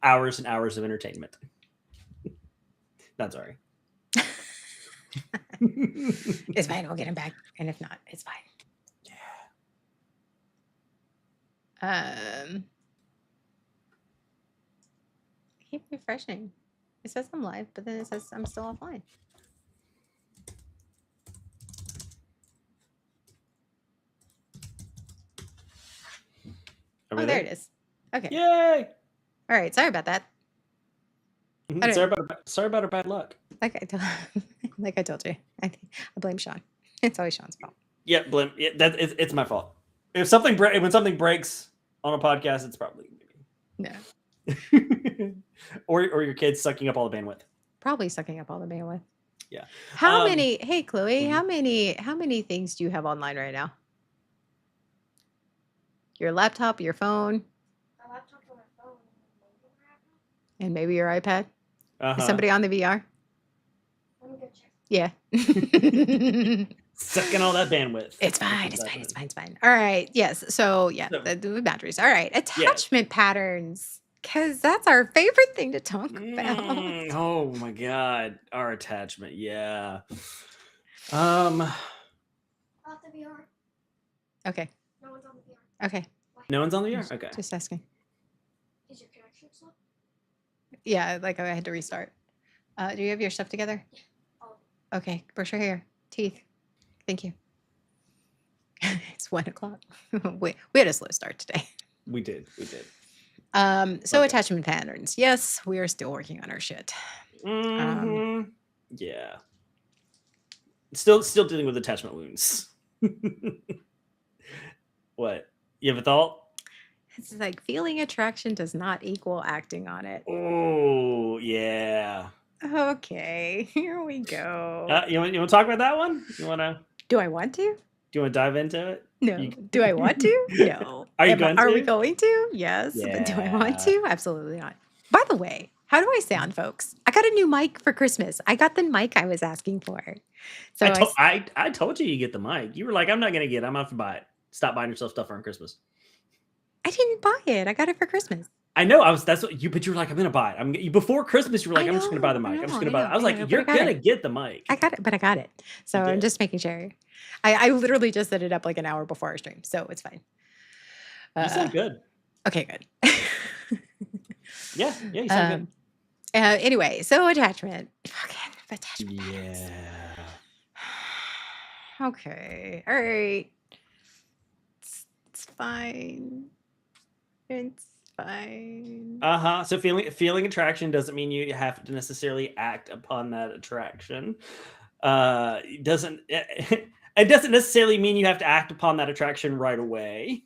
hours and hours of entertainment. Not sorry. It's fine. We'll get him back. And if not, it's fine. Keep refreshing. It says I'm live, but then it says I'm still offline. Oh, there it is. Okay. Yay! All right. Sorry about that. Sorry about our bad luck. Like I told you, I blame Sean. It's always Sean's fault. Yeah, blame. Yeah, it's my fault. If something when something breaks on a podcast, it's probably no. or your kids sucking up all the bandwidth. Probably sucking up all the bandwidth. Yeah. How many? Hey, Chloe. How many things do you have online right now? Your laptop, your phone. My laptop and my phone. And maybe your iPad. Uh-huh. Is somebody on the VR? Let me go check. Yeah. Sucking all that bandwidth. It's fine. It's fine. All right. Yes. So yeah, the batteries. All right. Attachment patterns. Because that's our favorite thing to talk about. Oh my God. Our attachment. Yeah. About the VR. Okay. No one's on the VR. Okay. No one's on the VR? Okay. Just asking. Is your connection slow? Yeah, like I had to restart. Do you have your stuff together? Yeah. Oh. Okay. Brush your hair. Teeth. Thank you. It's 1:00. we had a slow start today. We did. So attachment patterns. Yes, we are still working on our shit. Yeah. Still dealing with attachment wounds. What? You have a thought? It's like feeling attraction does not equal acting on it. Oh, yeah. Okay, here we go. You want to talk about that one? Do you want to dive into it? No. Do I want to? No. Are we going to? Yes. Yeah. But do I want to? Absolutely not. By the way, how do I sound, folks? I got a new mic for Christmas. I got the mic I was asking for. So I told you get the mic. You were like, I'm not going to get it. I'm going to have to buy it. Stop buying yourself stuff around Christmas. I didn't buy it. I got it for Christmas. I know. But you were like, I'm going to buy it. Before Christmas, you were like, I'm just going to buy the mic. I'm just going to buy it. I was like, you're going to get the mic. I got it, but I got it. So I'm just making sure. I literally just set it up like an hour before our stream, so it's fine. You sound good. Okay, good. Yeah, you sound good. Anyway, so attachment. Attachment. Yeah. Okay. All right. It's fine. It's fine. So feeling attraction doesn't mean you have to necessarily act upon that attraction. It doesn't necessarily mean you have to act upon that attraction right away.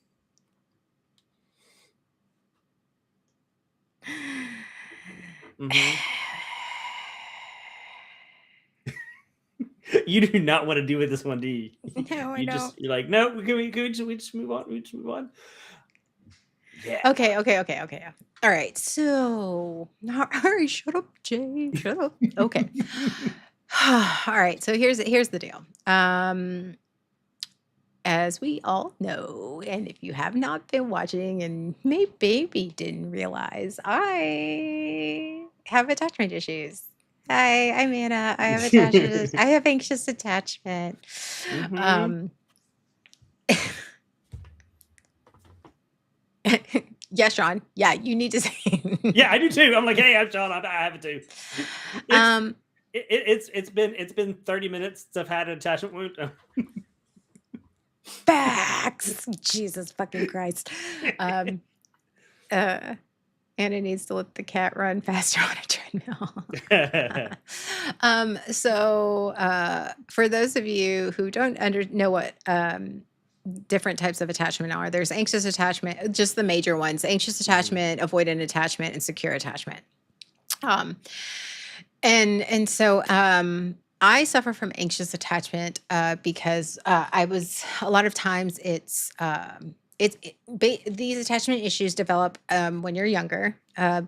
You do not want to do with this one, do you? No, I don't. You're like, no, we just move on. Yeah. Okay. All right. So, all right, shut up, Jay. Shut up. Okay. All right. So here's the deal. As we all know, and if you have not been watching and maybe didn't realize, I have attachment issues. I'm Anna. I have attachment. I have anxious attachment. Yeah, Sean. Yeah, you need to say. Yeah, I do too. I'm like, hey, I'm Sean. I have it too. It's been 30 minutes since I've had an attachment wound. Facts. Jesus fucking Christ. Anna needs to let the cat run faster on a treadmill. So for those of you who don't know what different types of attachment are, there's anxious attachment, just the major ones: anxious attachment, avoidant attachment, and secure attachment. And so I suffer from anxious attachment because a lot of times these attachment issues develop when you're younger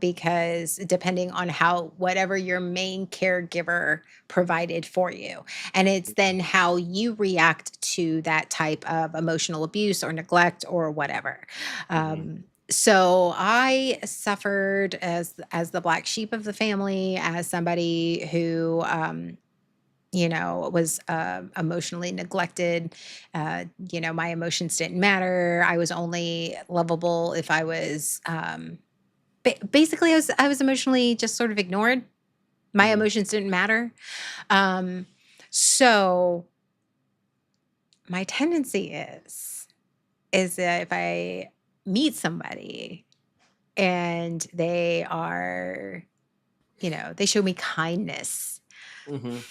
because depending on whatever your main caregiver provided for you, and it's then how you react to that type of emotional abuse or neglect or whatever. So I suffered as the black sheep of the family, as somebody who was emotionally neglected. My emotions didn't matter. I was only lovable if I was basically I was emotionally just sort of ignored. My Mhm. emotions didn't matter. Um, so my tendency is that if I meet somebody and they show me kindness Mhm.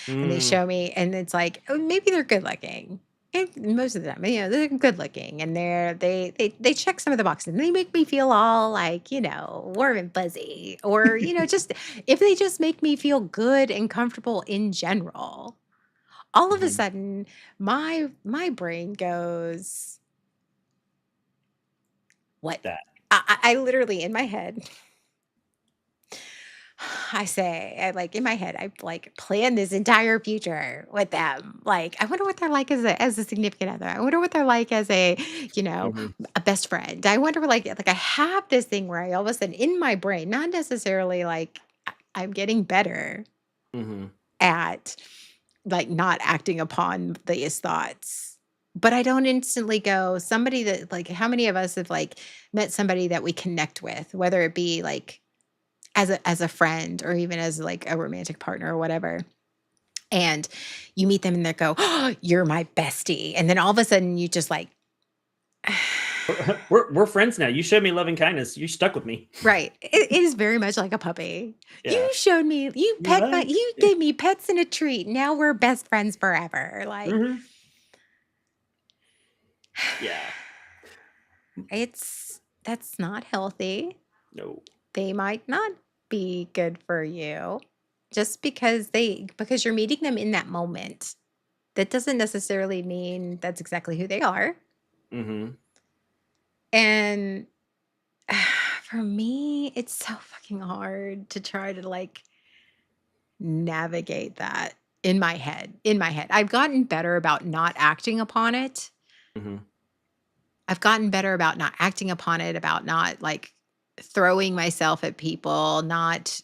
and they Mm. show me, and it's like, oh, maybe they're good looking. And most of the time, they're good looking and they check some of the boxes and they make me feel all like, warm and fuzzy. Or, just if they just make me feel good and comfortable in general, all of a Mhm. sudden my brain goes, what? That. I literally in my head I like in my head, I like plan this entire future with them. Like, I wonder what they're like as a significant other. I wonder what they're like as Mhm. a best friend. I wonder like I have this thing where I all of a sudden in my brain, not necessarily like I'm getting better Mhm. at like not acting upon these thoughts. But I don't instantly go, somebody that like how many of us have like met somebody that we connect with, whether it be like as a friend or even as like a romantic partner or whatever. And you meet them and they go, "Oh, you're my bestie." And then all of a sudden you just like We're friends now. You showed me loving kindness. You stuck with me. right. It is very much like a puppy. Yeah. You like You gave me pets and a treat. Now we're best friends forever. Like Mhm. Yeah. that's not healthy. No. They might not be good for you just because you're meeting them in that moment. That doesn't necessarily mean that's exactly who they are. Mhm. And for me, it's so fucking hard to try to like navigate that in my head. In my head, I've gotten better about not acting upon it. Mhm. I've gotten better about not acting upon it, about not like throwing myself at people, not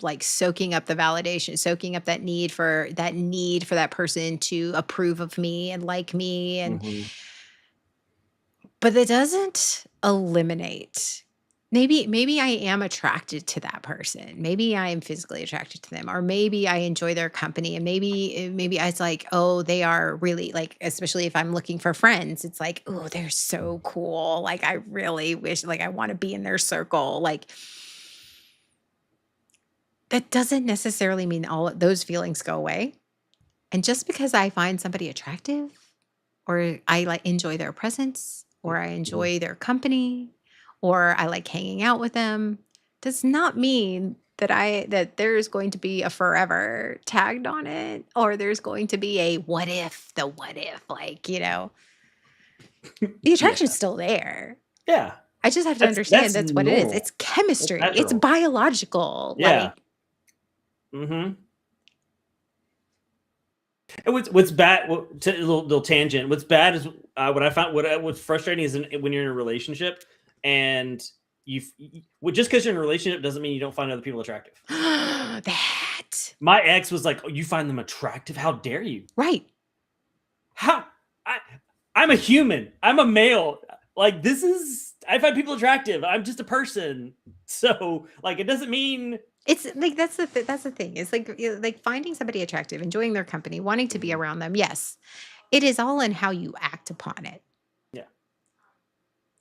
like soaking up the validation, soaking up that need for that person to approve of me and like me. And Mhm. but it doesn't eliminate. Maybe I am attracted to that person. Maybe I am physically attracted to them, or maybe I enjoy their company, and maybe it's like, oh, they are really like, especially if I'm looking for friends, it's like, oh, they're so cool. Like I really wish, like I want to be in their circle. Like that doesn't necessarily mean all those feelings go away. And just because I find somebody attractive or I like enjoy their presence or I Mhm. enjoy their company or I like hanging out with them does not mean that there's going to be a forever tagged on it or there's going to be a what if like, the Yeah. attraction's still there. Yeah. I just have to understand That's that's what it is. normal. It's That's chemistry. It's natural. biological. Yeah. Like, Mhm. And what's bad? A little tangent. What's bad is what I found. What's frustrating is when you're in a relationship and just because you're in a relationship doesn't mean you don't find other people attractive. that. My ex was like, "Oh, you find them attractive? How dare you? Right. How? I I'm a human. I'm a male. Like this is I find people attractive. I'm just a person. So like it doesn't mean." It's like that's the thing. It's like like finding somebody attractive, enjoying their company, wanting to be Mhm. around them. Yes, it is all in how you act upon it. Yeah.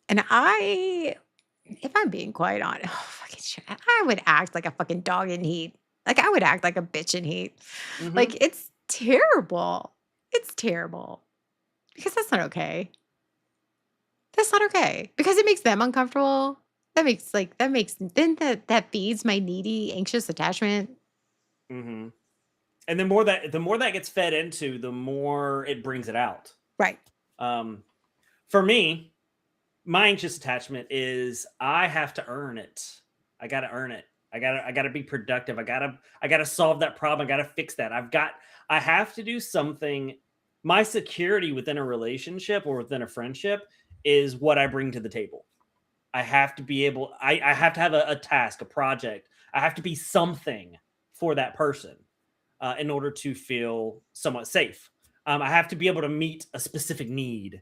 And if I'm being quite honest, oh, fucking shit, I would act like a fucking dog in heat. Like I would act like a bitch in heat. Like Mhm. it's terrible. It's terrible because that's not okay. That's not okay because it makes them uncomfortable. That feeds my needy, anxious attachment. Mhm. And the more that gets fed into, the more it brings it out. Right. Um, for me, my anxious attachment is I have to earn it. I got to earn it. I got to be productive. I got to solve that problem. I got to fix that. I have to do something. My security within a relationship or within a friendship is what I bring to the table. I have to be able, I have to have a task, a project. I have to be something for that person in order to feel somewhat safe. I have to be able to meet a specific need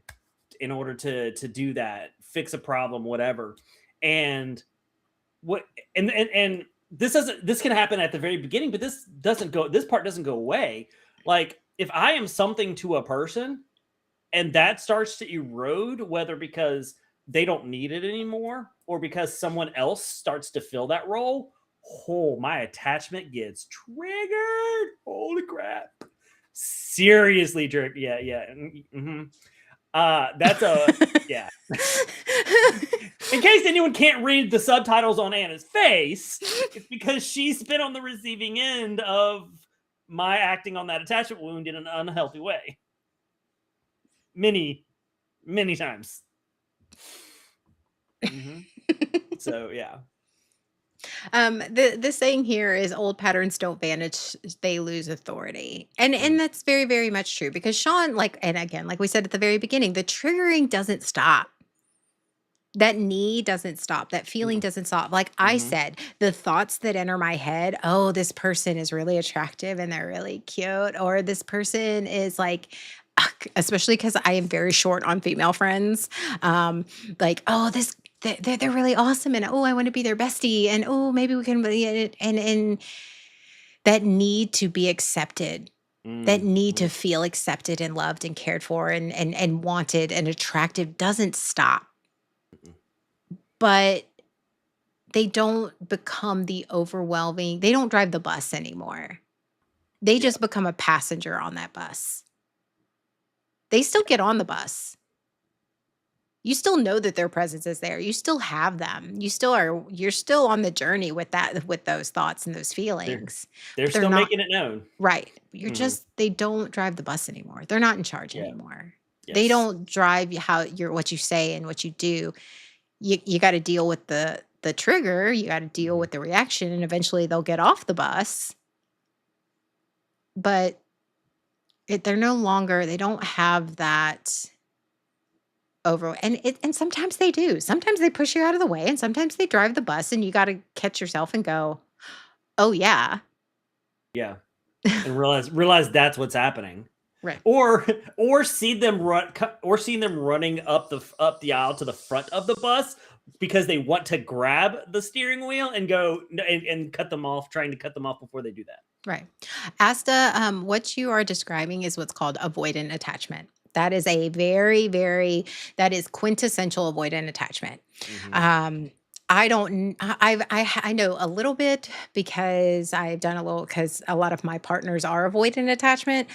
in order to do that, fix a problem, whatever. And what and this can happen at the very beginning, but this part doesn't go away. Like if I am something to a person and that starts to erode, whether because they don't need it anymore or because someone else starts to fill that role, oh, my attachment gets triggered. Holy crap. Seriously, jerk. Yeah, yeah. Mm-hmm. That's a yeah. In case anyone can't read the subtitles on Anna's face, it's because she's been on the receiving end of my acting on that attachment wound in an unhealthy way. Many times. So yeah. The saying here is old patterns don't vanish, they lose authority. And that's very, very much true because Sean, like, and again, like we said at the very beginning, the triggering doesn't stop. That need doesn't stop. That feeling doesn't stop. Like I said, the thoughts that enter my head, oh, this person is really attractive and they're really cute, or this person is like, especially because I am very short on female friends. Like, oh, they're really awesome, and oh, I want to be their bestie, and oh, maybe we can be and that need to be accepted, that need to feel accepted and loved and cared for and wanted and attractive doesn't stop. But they don't become the overwhelming, they don't drive the bus anymore. They just become a passenger on that bus. They still get on the bus. You still know that their presence is there. You still have them. You're still on the journey with those thoughts and those feelings. They're But still not making it known. right. You're just they don't drive the bus anymore. They're not in charge Yeah. anymore. They Yes. don't drive what you say and what you do. You got to deal with the trigger. You got to deal with the reaction, and eventually they'll get off the bus. But they're no longer. They don't have that over. And sometimes they do. Sometimes they push you out of the way, and sometimes they drive the bus, and you got to catch yourself and go, "Oh yeah, Yeah. And realize that's what's happening. right." Or see them running up the aisle to the front of the bus because they want to grab the steering wheel and go and cut them off, trying to cut them off before they do that. Right. Asta, what you are describing is what's called avoidant attachment. That is a very, very, that is quintessential avoidant attachment. I don't, I know a little bit because I've done a little, because a lot of my partners are avoidant attachment.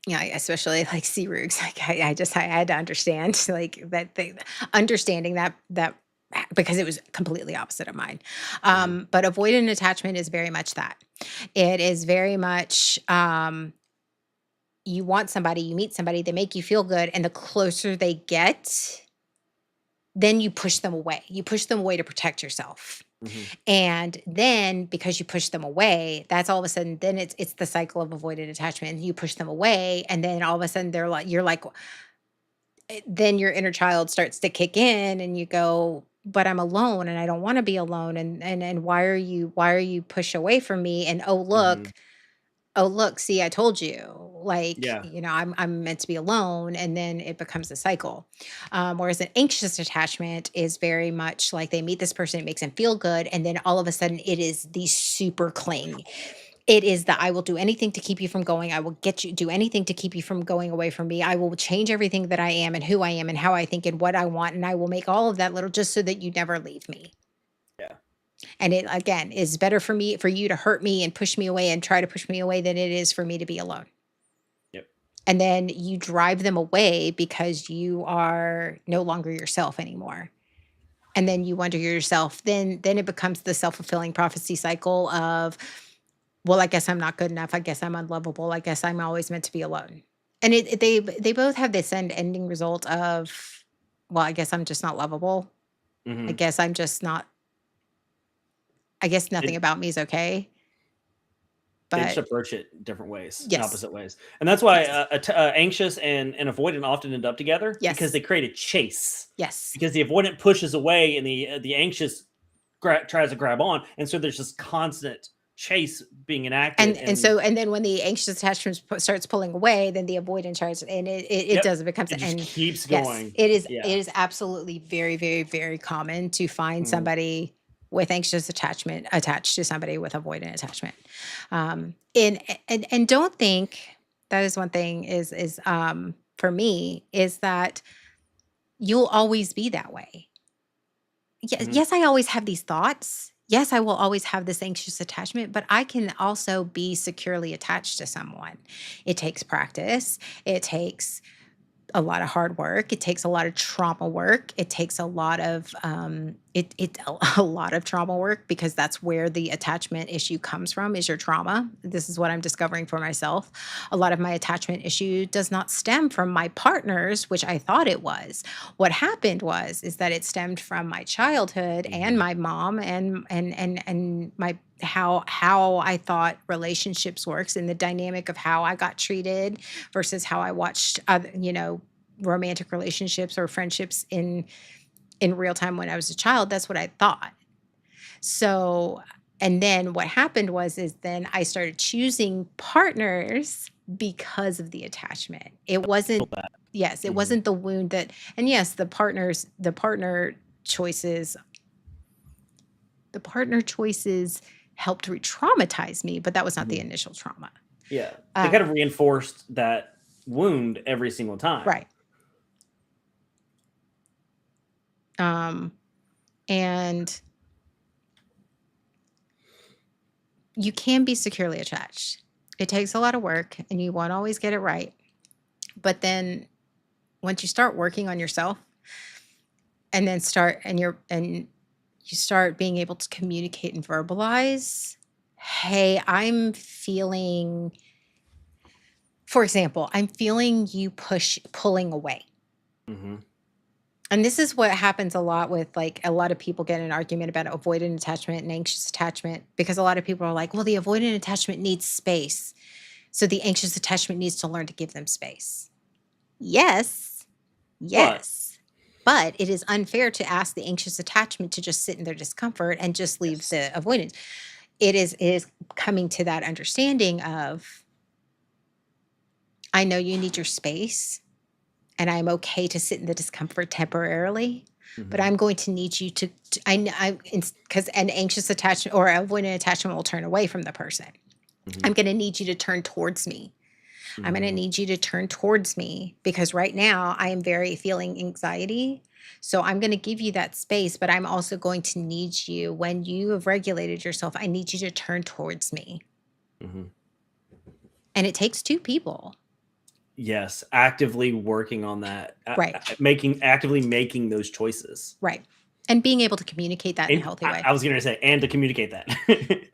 Yeah, especially like Rugs. Like I had to understand like understanding that because it was completely opposite of mine. But avoidant attachment is very much that. It is very much you want somebody, you meet somebody, they make you feel good, and the closer they get, then you push them away. You push them away to protect yourself. And then because you push them away, that's all of a sudden, then it's the cycle of avoidant attachment. You push them away, and then all of a sudden you're like, then your inner child starts to kick in and you go, but I'm alone and I don't want to be alone. And why are you push away from me? And oh look, see, I told you, like, Yeah. I'm meant to be alone. And then it becomes a cycle. Whereas an anxious attachment is very much like they meet this person, it makes them feel good. And then all of a sudden it is the super cling. It is the I will do anything to keep you from going. I will do anything to keep you from going away from me. I will change everything that I am and who I am and how I think and what I want. And I will make all of that little just so that you never leave me. Yeah. And it, again, is better for you to hurt me and push me away and try to push me away than it is for me to be alone. Yep. And then you drive them away because you are no longer yourself anymore. And then you wonder yourself, then it becomes the self-fulfilling prophecy cycle of, well, I guess I'm not good enough. I guess I'm unlovable. I guess I'm always meant to be alone. And they both have this ending result of, well, I guess I'm just not lovable. I guess I'm just not. I guess nothing about me is okay. They just but approach it different ways, in yes, opposite ways, and that's why yes, anxious and avoidant often end up together because yes, they create a chase. yes. Because the avoidant pushes away and the anxious tries to grab on, and so there's this constant chase being enacted. And then when the anxious attachment starts pulling away, then the avoidant starts, and it Yep, does, it becomes, it just and keeps yes, going. it Yeah. is absolutely very, very, very common to find Mhm. somebody with anxious attachment attached to somebody with avoidant attachment. And don't think that is one thing is for me is that you'll always be that way. Mhm. Yes, I always have these thoughts. Yes, I will always have this anxious attachment, but I can also be securely attached to someone. It takes practice. It takes a lot of hard work. It takes a lot of trauma work. It takes a lot of a lot of trauma work because that's where the attachment issue comes from is your trauma. This is what I'm discovering for myself. A lot of my attachment issue does not stem from my partners, which I thought it was. What happened was is that it stemmed from my childhood and Mhm. my mom and my how I thought relationships works and the dynamic of how I got treated versus how I watched other, romantic relationships or friendships in real time when I was a child. That's what I thought. So, and then what happened was is then I started choosing partners because of the attachment. It Feel wasn't that. yes, it Mhm. wasn't the wound that and yes, choices the partner choices helped re-traumatize me, but that was not the Mhm. initial trauma. Yeah, they Uh, kind of reinforced that wound every single time. right. Um, and you can be securely attached. It takes a lot of work and you won't always get it right. But then once you start working on yourself and then you start being able to communicate and verbalize, hey, I'm feeling, for example, I'm feeling you pulling away. Mhm. And this is what happens a lot with like a lot of people get in an argument about avoidant attachment and anxious attachment because a lot of people are like, well, the avoidant attachment needs space. So the anxious attachment needs to learn to give them space. Yes, But yes. But it is unfair to ask the anxious attachment to just sit in their discomfort and just leave yes. the avoidance. It is coming to that understanding of I know you need your space and I'm okay to sit in the discomfort temporarily, but Mhm. I'm going to need you I because an anxious attachment or avoidant attachment will turn away from the person. I'm Mhm. going to need you to turn towards me. I'm going to Mhm. need you to turn towards me because right now I am very feeling anxiety. So I'm going to give you that space, but I'm also going to need you when you have regulated yourself. I need you to turn towards me. Mhm. And it takes two people. Yes, actively working on that, Right. actively making those choices. Right. And being able to communicate that in a And healthy I way. was gonna say, and to communicate that.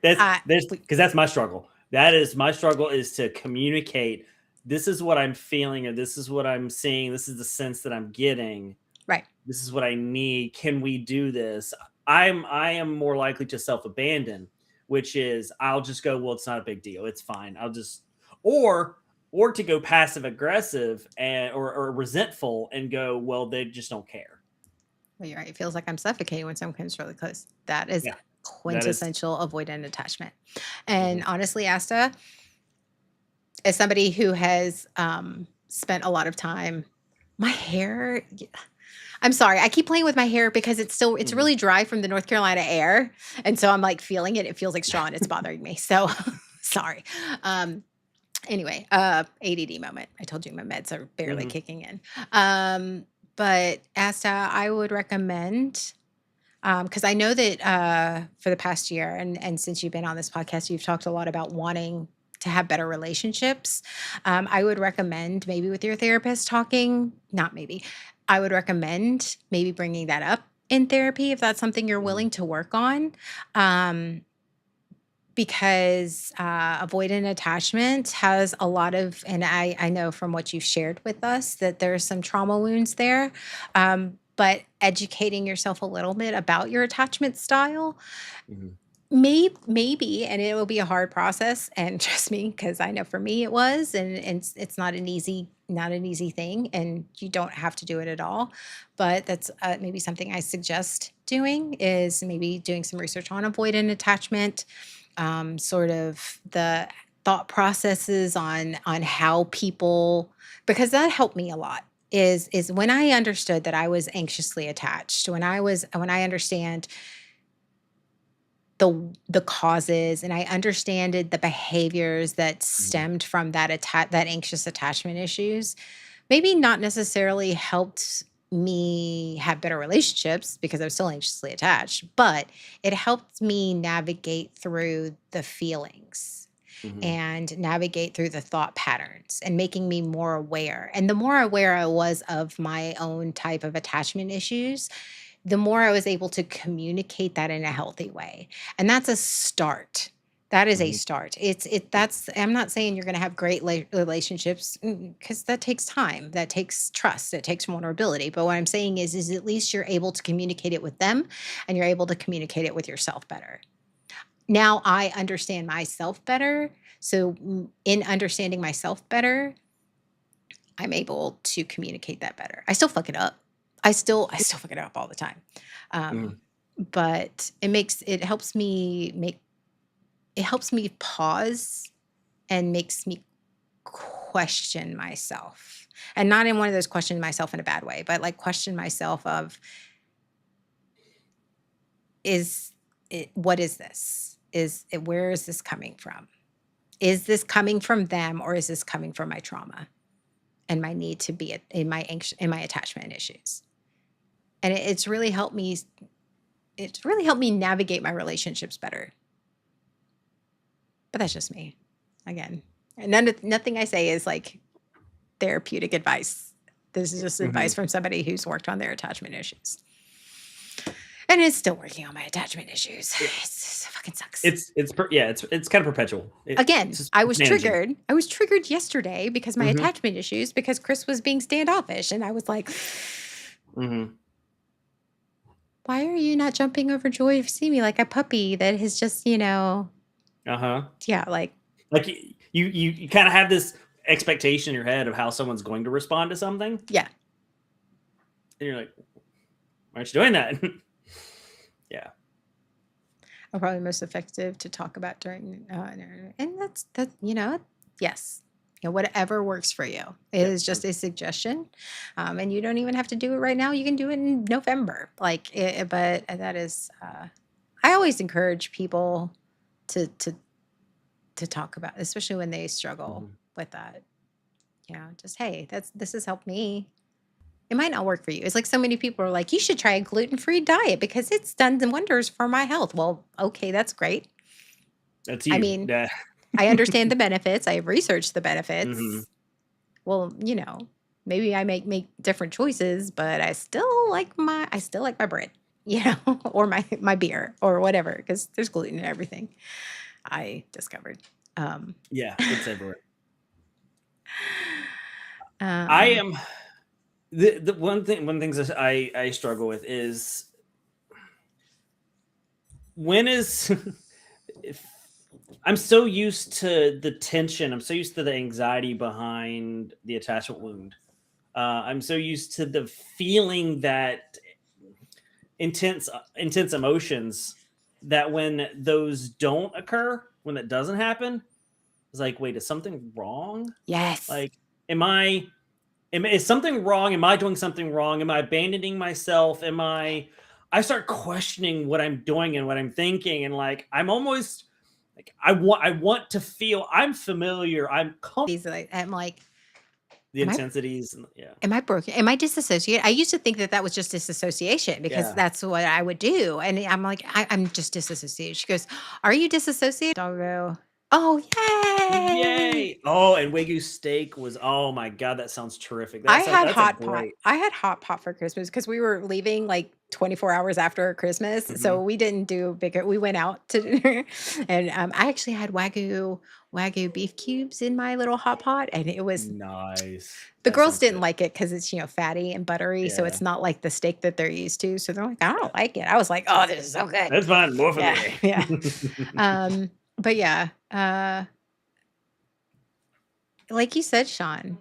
That's Uh, there's we, because that's my struggle. That is my struggle is to communicate, "This is what I'm feeling," or, "This is what I'm seeing. This is the sense that I'm getting. right. This is what I need. Can we do this?" I am more likely to self-abandon, which is I'll just go, "Well, it's not a big deal. It's fine. I'll just," or or to go passive aggressive and or resentful and go, "Well, they just don't care." Well, you're right. It feels like I'm suffocating when someone comes really close. That is Yeah, that is. quintessential avoidant attachment. And Mhm. honestly, Asta, as somebody who has spent a lot of time, my hair, I'm sorry, I keep playing with my hair because it's Mhm. really dry from the North Carolina air. And so I'm like feeling it. It feels like straw and it's bothering me. So sorry. Um, anyway, ADD moment. I told you my meds are barely Mhm. kicking in. Um, but Asta, I would recommend because I know that for the past year and since you've been on this podcast, you've talked a lot about wanting to have better relationships. I would recommend maybe with your therapist talking, not maybe, I would recommend maybe bringing that up in therapy if that's something you're Mhm. willing to work on. Um, because avoidant attachment has a lot of, and I know from what you've shared with us that there's some trauma wounds there. But educating yourself a little bit about your attachment style Mhm. Maybe, and it will be a hard process, and trust me, because I know for me it was, and it's not an easy thing, and you don't have to do it at all. But that's maybe something I suggest doing is maybe doing some research on avoidant attachment, sort of the thought processes on how people, because that helped me a lot. Is when I understood that I was anxiously attached, when I understand the causes, and I understood the behaviors that Mhm. stemmed from that anxious attachment issues, maybe not necessarily helped me have better relationships because I was still anxiously attached, but it helped me navigate through the feelings Mhm. and navigate through the thought patterns and making me more aware. And the more aware I was of my own type of attachment issues, the more I was able to communicate that in a healthy way. And that's a start. That is a Mhm. start. That's, I'm not saying you're going to have great relationships because that takes time, that takes trust, it takes vulnerability. But what I'm saying is at least you're able to communicate it with them and you're able to communicate it with yourself better. Now I understand myself better. So in understanding myself better, I'm able to communicate that better. I still fuck it up. I still fuck it up all the time. Um, Mhm. but it helps me pause and makes me question myself. And not in one of those question myself in a bad way, but like question myself of is what is this? Where is this coming from? Is this coming from them or is this coming from my trauma and my need to be in my attachment issues? And it's really helped me navigate my relationships better. But that's just me. Again, and nothing I say is like therapeutic advice. This is just advice Mhm. from somebody who's worked on their attachment issues and is still working on my attachment issues. It It fucking sucks. yeah, it's kind of perpetual. Again, It's I just was managing. triggered. I was triggered yesterday because my Mhm. attachment issues because Chris was being standoffish and I was like, Mhm. why are you not jumping over joy to see me like a puppy that has just, Uh-huh. yeah, like, Like you kind of have this expectation in your head of how someone's going to respond to something, yeah. and you're like, "Why aren't you doing that?" Yeah. Are probably most effective to talk about during and that yes, whatever works for you. It Yep. is just a suggestion, and you don't even have to do it right now. You can do it in November, but that is I always encourage people to talk about, especially when they struggle Mhm. with that. Just hey, this has helped me. It might not work for you. It's like so many people are like, you should try a gluten-free diet because it's done the wonders for my health. Well, okay, that's great. That's I you. mean, Yeah. I understand the benefits. I've researched the Mhm. benefits. Well, maybe I make different choices, but I still like my bread, or my beer or whatever, because there's gluten in everything. I discovered. Um, Yeah, it's everywhere. I um, am the one things that I struggle with is when is if I'm so used to the tension, I'm so used to the anxiety behind the attachment wound. I'm so used to the feeling that intense emotions that when those don't occur, when that doesn't happen, it's like, wait, is something wrong? yes. Like, am I is something wrong? Am I doing something wrong? Am I abandoning myself? I start questioning what I'm doing and what I'm thinking, and like I'm almost like I want to feel I'm familiar. I'm comfortable I'm like, the am I intensities and yeah. Am I broken? Am I disassociated? I used to think that that was just disassociation because Yeah. that's what I would do. And I'm like, I'm just disassociated. She goes, are you disassociated? I'll go, oh, Yay! Oh, and Wagyu steak was, oh my God, that sounds terrific. I That's a, had that's a hot pot. great. I had hot pot for Christmas because we were leaving like 24 hours after Christmas. Mhm. So we didn't do bigger. We went out to dinner and I actually had Wagyu beef cubes in my little hot pot. And it was, Nice. the That girls sounds didn't good. like it because it's, fatty and buttery. So Yeah. it's not like the steak that they're used to. So they're like, I Yeah. don't like it. I was like, oh, this is so good. That's fine. More for Yeah. me. Yeah. But yeah, like you said, Sean,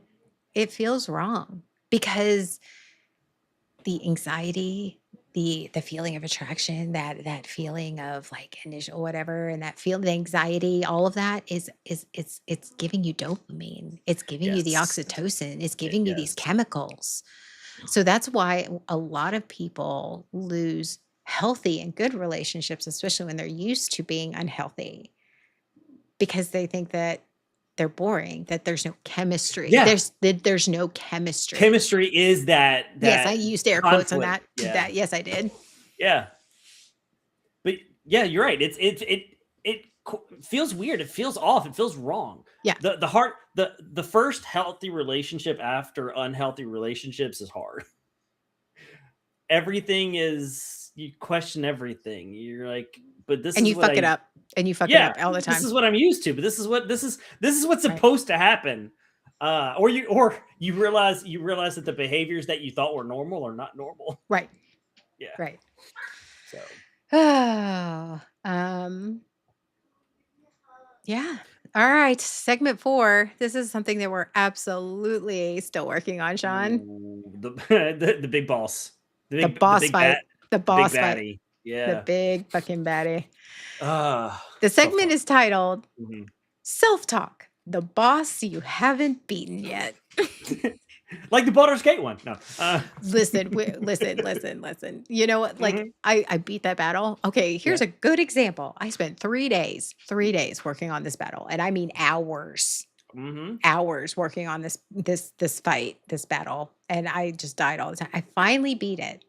it feels wrong because the anxiety, the feeling of attraction, that feeling of like initial whatever, and that feeling, the anxiety, all of that is it's giving you dopamine. It's giving you the Yes. oxytocin. It's giving you these Yes. chemicals. So that's why a lot of people lose healthy and good relationships, especially when they're used to being unhealthy, because they think that they're boring, that there's no chemistry. Yeah. There's no chemistry. Chemistry is that Yes, I used air quotes on that. conflict. Yeah. That yes, I did. Yeah. But yeah, you're right. It feels weird. It feels off. It feels wrong. Yeah. The first healthy relationship after unhealthy relationships is hard. Everything is, you question everything. You're like, but this And is you what fuck it I- up. And you fuck it Yeah, up all the time. this is what I'm used to. But this is what's Right. supposed to happen. Or you realize that the behaviors that you thought were normal are not normal. Right. Yeah. Right. So Oh, yeah. All right. Segment 4. This is something that we're absolutely still working on, Sean. ooh, the big boss. The boss big fight. The boss big fight. baddie. The Yeah. big fucking baddie. The The segment is titled Mhm. Self-Talk, the boss you haven't beaten yet. Like the Baldur's Gate one. No. Listen, listen. You know what? Like Mhm. I beat that battle. Okay, here's a good example. I spent 3 days working on this battle. And I mean hours. Mhm. Hours working on this fight, this battle. And I just died all the time. I finally beat it.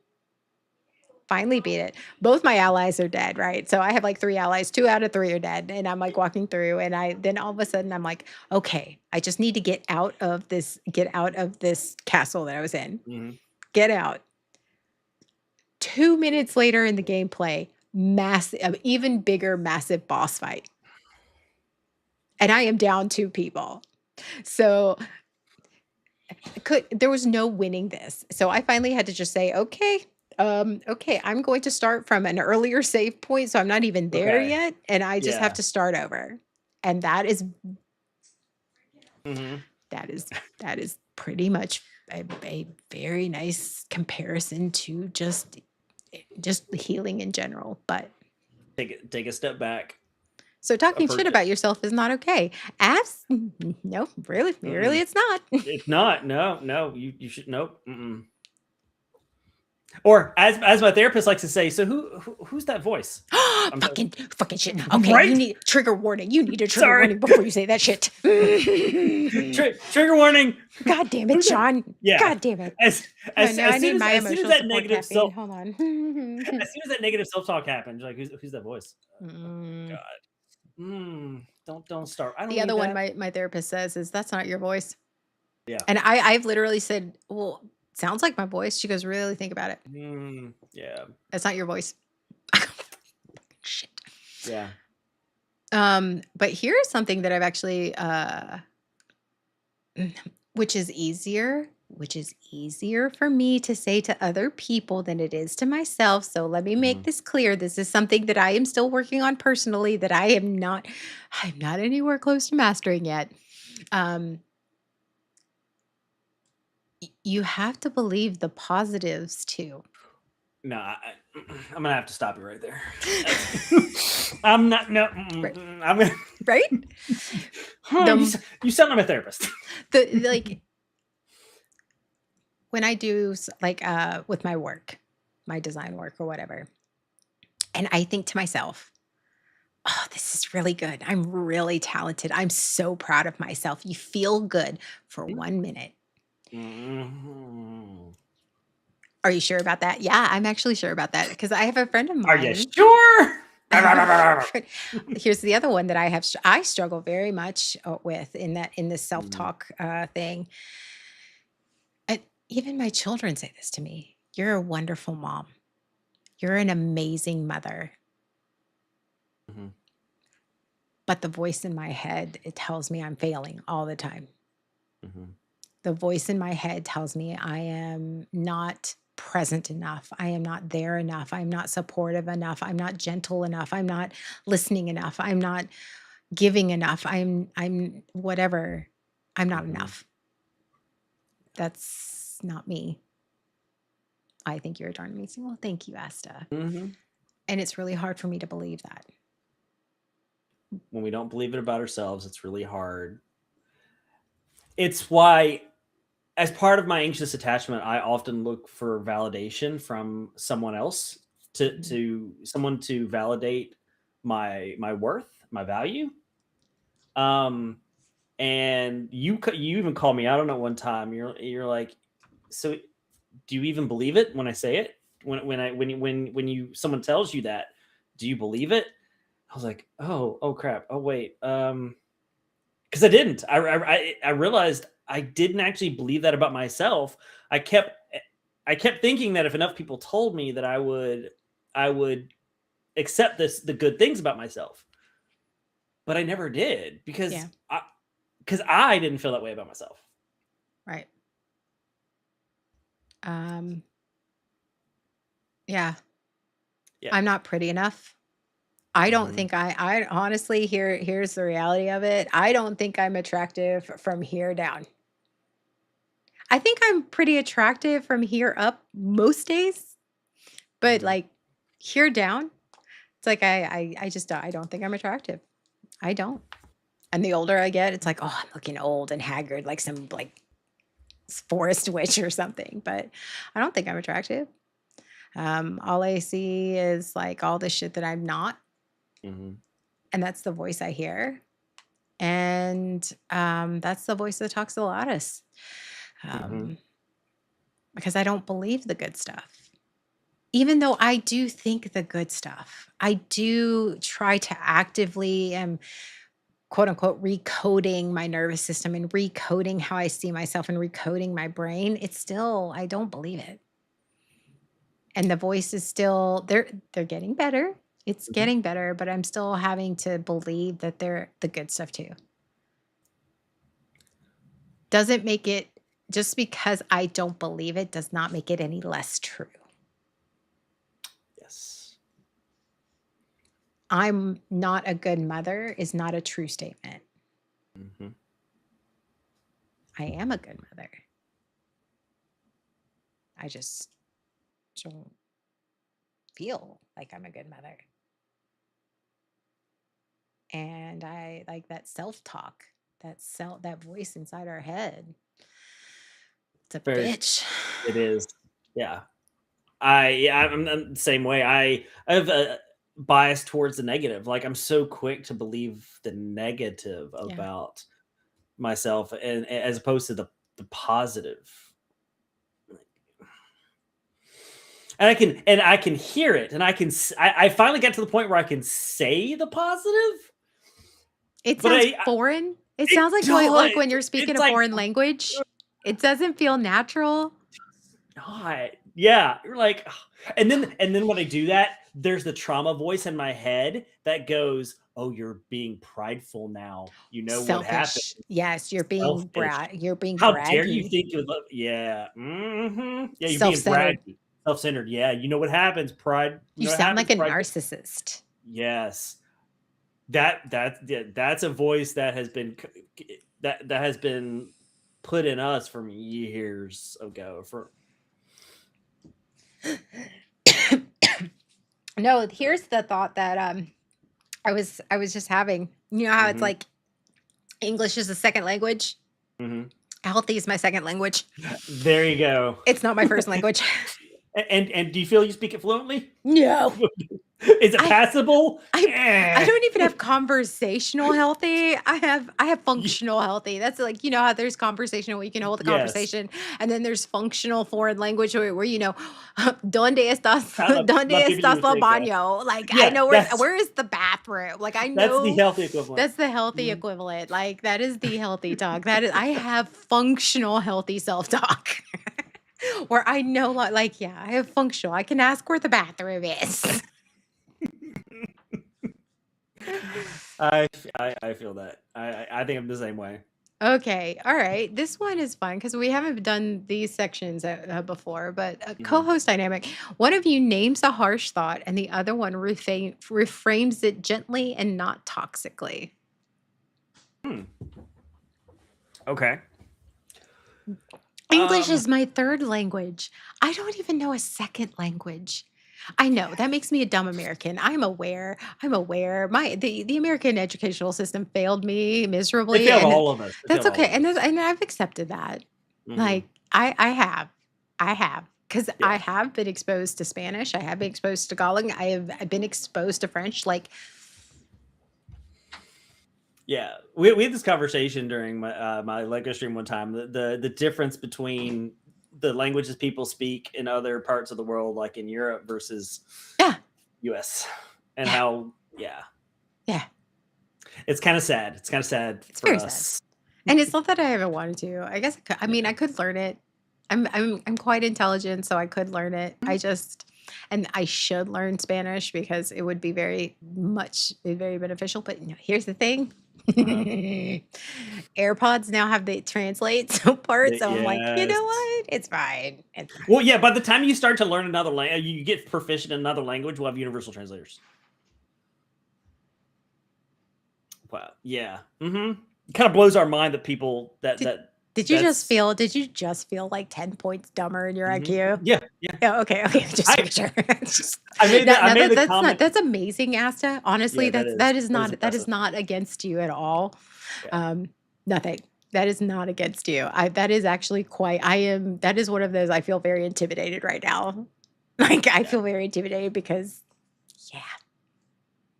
Both my allies are dead, right? So I have like 3 allies, 2 out of 3 are dead. And I'm like walking through and then all of a sudden I'm like, okay, I just need to get out of this castle that I was in. Mhm. Get out. 2 minutes later in the gameplay, massive, even bigger, massive boss fight. And I am down 2 people. So there was no winning this. So I finally had to just say, okay, I'm going to start from an earlier save point. So I'm not even there Okay. yet. And I just Yeah. have to start over. And that is Mhm. that is pretty much a very nice comparison to just healing in general. But Take a step back. so talking Approach shit it. about yourself is not okay. No, really, it's not. It's not. No. You should. Nope. Mm-mm. Or as my therapist likes to say, so who's that voice? fucking shit. Okay, Right? you need trigger warning. You need a trigger Sorry. warning before you say that shit. Trigger warning. God damn it, Sean. Yeah. God damn it. As I soon need my as soon as emotional that support negative caffeine. self, Hold on. as soon as that negative self-talk happens, like who's that voice? Mm. God. Don't start. I don't The other need one that. my therapist says is that's not your voice. Yeah. And I've literally said, well, sounds like my voice. She goes, really think about it. Yeah. That's not your voice. Shit. Yeah. But here's something that I've actually which is easier for me to say to other people than it is to myself. So let me make this clear. This is something that I am still working on personally that I'm not anywhere close to mastering yet. You have to believe the positives too. No, I'm gonna have to stop you right there. I'm not. No, Right. I'm gonna. Right? You sound like a therapist. Like when I do like with my work, my design work or whatever, and I think to myself, oh, this is really good. I'm really talented. I'm so proud of myself. You feel good for 1 minute. Mhm. Are you sure about that? Yeah, I'm actually sure about that because I have a friend of mine. Are you sure? Here's the other one that I struggle very much with in this Mm, self-talk thing. And even my children say this to me. You're a wonderful mom. You're an amazing mother. mhm, But the voice in my head, it tells me I'm failing all the time. mhm, The voice in my head tells me I am not present enough. I am not there enough. I'm not supportive enough. I'm not gentle enough. I'm not listening enough. I'm not giving enough. I'm whatever. I'm not mhm, enough. That's not me. I think you're darn amazing. Well, thank you, Asta. mhm. And it's really hard for me to believe that. When we don't believe it about ourselves, it's really hard. It's why, as part of my anxious attachment, I often look for validation from someone else Mhm. to someone to validate my worth, my value. Um, and you even called me out on it one time. You're like, so do you even believe it when I say it? When someone tells you that, do you believe it? I was like, oh crap, oh wait, because I didn't. I realized I didn't actually believe that about myself. I kept I kept thinking that if enough people told me that I would accept the good things about myself, but I never did Yeah, because I didn't feel that way about myself. right. Um, yeah, Yeah. I'm not pretty enough. I don't Hmm. think I honestly here's the reality of it. I don't think I'm attractive from here down. I think I'm pretty attractive from here up most days, but Hmm. like here down, it's like I just I don't think I'm attractive. I don't. And the older I get, it's like, oh, I'm looking old and haggard like some like forest witch or something, but I don't think I'm attractive. All I see is like all the shit that I'm not, Hmm. and that's the voice I hear. And that's the voice that talks the loudest. Hmm. Um, because I don't believe the good stuff. Even though I do think the good stuff, I do try to actively quote unquote recoding my nervous system and recoding how I see myself and recoding my brain. It's still, I don't believe it. And the voice is still they're getting better. It's Hmm. getting better, but I'm still having to believe that they're the good stuff too. Doesn't make it just because I don't believe it does not make it any less true. Yes. I'm not a good mother is not a true statement. Hmm. I am a good mother. I just don't feel like I'm a good mother. And I like that self-talk, that voice inside our head. It's a Very. bitch. It is. Yeah. I'm the same way. I have a bias towards the negative. Like I'm so quick to believe the negative Yeah. about myself, and as opposed to the positive. And I can hear it, and I finally got to the point where I can say the positive, It but sounds I foreign. It it sounds like does. when you're speaking It's a like foreign language. It doesn't feel natural. not. Yeah, you're like, "Ugh." And then when I do that, there's the trauma voice in my head that goes, "Oh, you're being prideful now. You know what happened? Selfish. Yes, you're being Selfish. you're being How dare you braggy, think you would love?" Yeah, yeah, you're being self-centered. braggy, self-centered. Yeah, you know what happens? Pride. You You know what sound happens? like a Pride. narcissist. Yes, yeah, that's a voice that has been that has been put in us from years ago. For No, here's the thought that I was just having. You know how it's hmm like English is a second language? hmm Healthy is my second language. there you go. It's not my first language. And do you feel you speak it fluently? No. Is it I passable? I don't even have conversational healthy. I have functional healthy. That's like, you know how there's conversational where you can hold a Yes. conversation, and then there's functional foreign language where you know, "Donde estás? Donde My people estás would el think that. baño?" Like, I Yeah, know where is the bathroom? Like, I that's the know healthy equivalent. that's the healthy Mhm. equivalent. Like, that is the healthy talk. That is I have functional healthy self-talk. Where I know, like, yeah, I have functional. I can ask where the bathroom is. I feel that. I think I'm the same way. Okay, all right. This one is fun because we haven't done these sections before, but Mhm. co-host dynamic. One of you names a harsh thought, and the other one reframes it gently and not toxically. Hmm. Okay. English Um, is my third language. I don't even know a second language. I know that makes me a dumb American. I'm aware. I'm aware. The American educational system failed me they miserably, failed and all of us. They that's failed all okay. of us. And I've accepted that. Mhm. Like I have because I Yeah. have been exposed to Spanish. I have been exposed to Tagalog. I've been exposed to French. Like, Yeah, we had this conversation during my Lego stream one time. The difference between the languages people speak in other parts of the world, like in Europe versus yeah, U.S., and yeah, how yeah. it's kind of sad. It's kind of sad It's for very sad. us. And it's not that I haven't wanted to. I guess I mean, Yeah. I could learn it. I'm quite intelligent, so I could learn it. Mhm. And I should learn Spanish because it would be very beneficial. But you know, here's the thing. Uh-huh. AirPods now have the translate part, so I'm like, you know Yes. what? It's fine. It's fine. Well, yeah. By the time you start to learn another language, you get proficient in another language. We'll have universal translators. Wow. Yeah. Mm-hmm. It kind of blows our mind that people Did that's. did you just feel like 10 points dumber in your Mhm. IQ? Yeah. Yeah. Yeah, okay, okay, just I making sure. Just I now made the that's not comment. that's amazing, Asta. Honestly, Yeah, that is that is impressive. not against you at all. Yeah. Um, nothing. That is not against you. That is actually quite that is one of those I feel very intimidated right now. Like, I Yeah. feel very intimidated because yeah.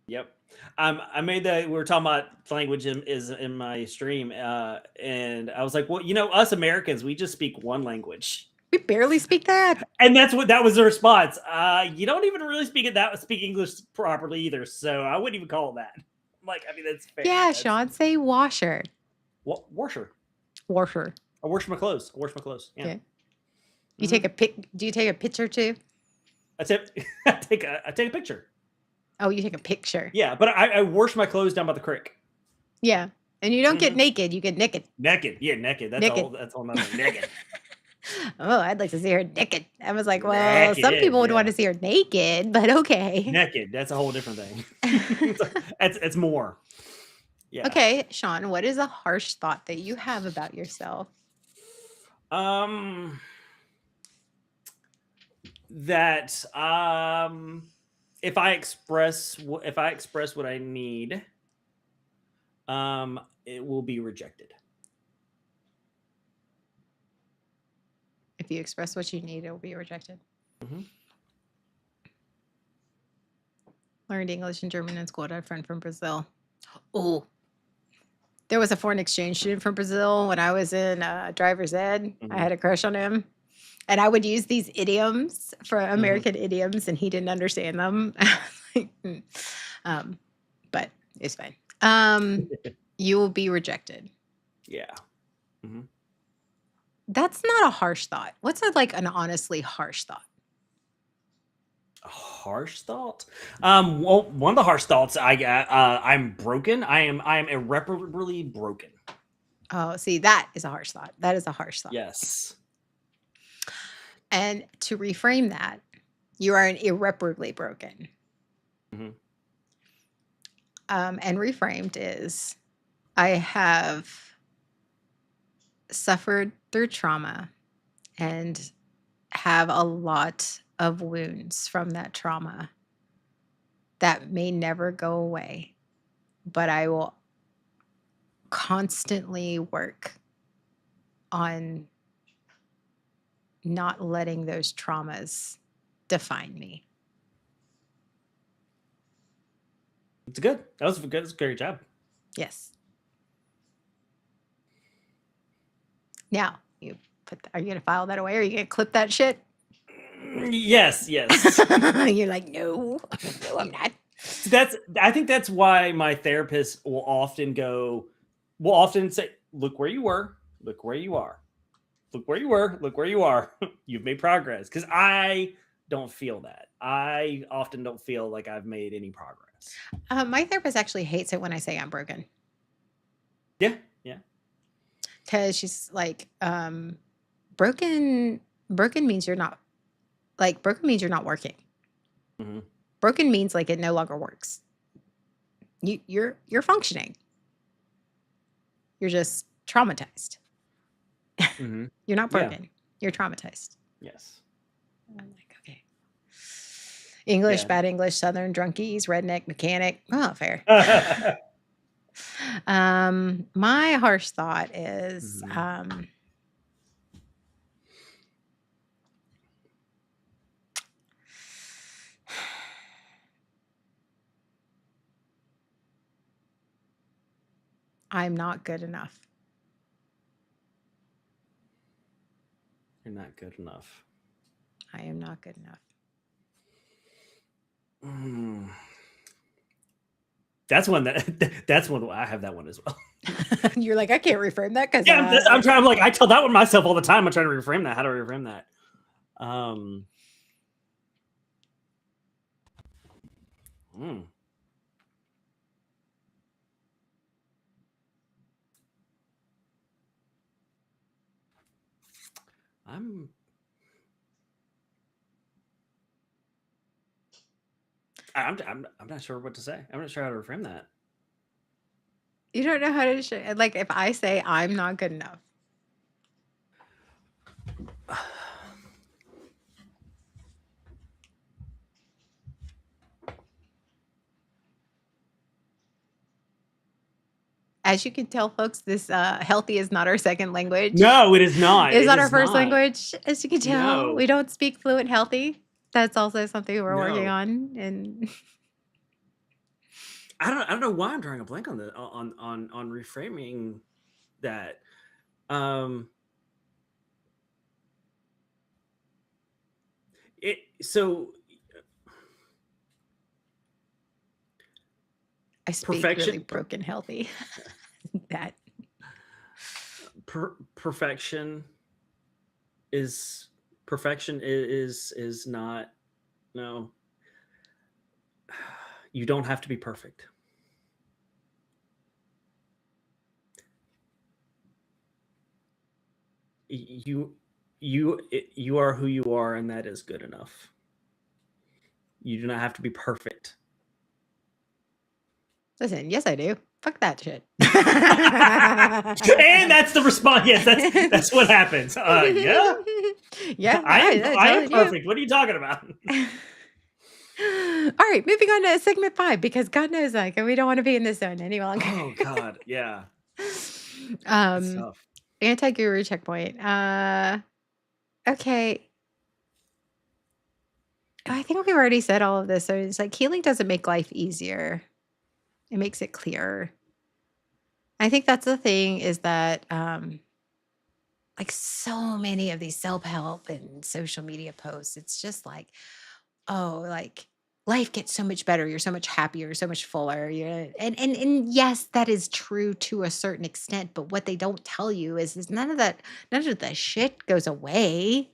Yep. I made that we were talking about language is in my stream, and I was like, well, us Americans, we just speak one language, We barely speak that. and that was the response. You don't even really speak English properly either, so I wouldn't even call it that. I'm like, I mean, that's fair. Yeah, That's Sean, say washer. washer. Washer. I wash my clothes. I wash my clothes. Yeah. Yeah. You Hmm. take a pic do you take a picture too? I take I take a picture. Oh, you take a picture. Yeah, but I wash my clothes down by the creek. Yeah. And you don't get Hmm. naked, you get naked. Naked. Yeah, naked. Naked. That's all another thing. Naked. Oh, I'd like to see her naked. I was like, well, some Naked. people would want Yeah. to see her naked, but okay. Naked. That's a whole different thing. It's more. Yeah. Okay, Sean, what is a harsh thought that you have about yourself? Um. That if I express what I need, it will be rejected. If you express what you need, it will be rejected. Mhm. Learned English and German in school. I had a friend from Brazil. Oh, there was a foreign exchange student from Brazil when I was in driver's ed. I Mhm. had a crush on him. And I would use these idioms for Mhm. American idioms, and he didn't understand them. Like, um, but it's fine. You will be rejected. Yeah. Mhm. That's not a harsh thought. What's like an honestly harsh thought? A harsh thought. Well, one of the harsh thoughts I got. I'm broken. I am irreparably broken. Oh, see, that is a harsh thought. That is a harsh thought. Yes. And to reframe that, you are irreparably broken. Mhm. And reframed is I have suffered through trauma and have a lot of wounds from that trauma that may never go away, but I will constantly work on not letting those traumas define me. It's good. That was good. That's a great job. Yes. Now, are you going to file that away? Or are you going to clip that shit? Yes. You're like, no, I'm not. I think that's why my therapist will often say, look where you were, look where you are, look where you were, look where you are. You've made progress. Because I don't feel that. I often don't feel like I've made any progress. My therapist actually hates it when I say I'm broken. Yeah. Because she's like, broken means you're not working. Mhm. Broken means like it no longer works. You're functioning. You're just traumatized. Mhm. You're not Yeah. broken. You're traumatized. Yes. I'm like, okay. English, Yeah. bad English, Southern, drunkies, redneck, mechanic. Oh, fair. My harsh thought is, I'm not good enough. You're not good enough. I am not good enough. That's one I have that one as well. You're like, I can't reframe that because Yeah, I'm like, I tell that one myself all the time. I'm trying to reframe that. How do I reframe that? I'm not sure what to say. I'm not sure how to reframe that. You don't know how to show, like, if I say I'm not good enough. As you can tell, folks, this healthy is not our second language. No, it is not. It's not our first language. As you can tell, No. we don't speak fluent healthy. That's also something we're working No. on. And I don't know why I'm drawing a blank on the on reframing that. I speak really broken healthy. That perfection is not, no. You don't have to be perfect. You are who you are, and that is good enough. You do not have to be perfect. Listen, yes, I do. Fuck that shit. And that's the response. Yes, that's what happens. Yeah. Yeah. I am perfect. What are you talking about? All right, moving on to segment 5, because God knows, like, we don't want to be in this zone any longer. Oh God, yeah. Anti-guru checkpoint. Okay. I think we've already said all of this. So it's like healing doesn't make life easier. It makes it clearer. I think that's the thing, is that like so many of these self-help and social media posts, it's just like, oh, like life gets so much better. You're so much happier, so much fuller. And yes, that is true to a certain extent. But what they don't tell you is none of the shit goes away.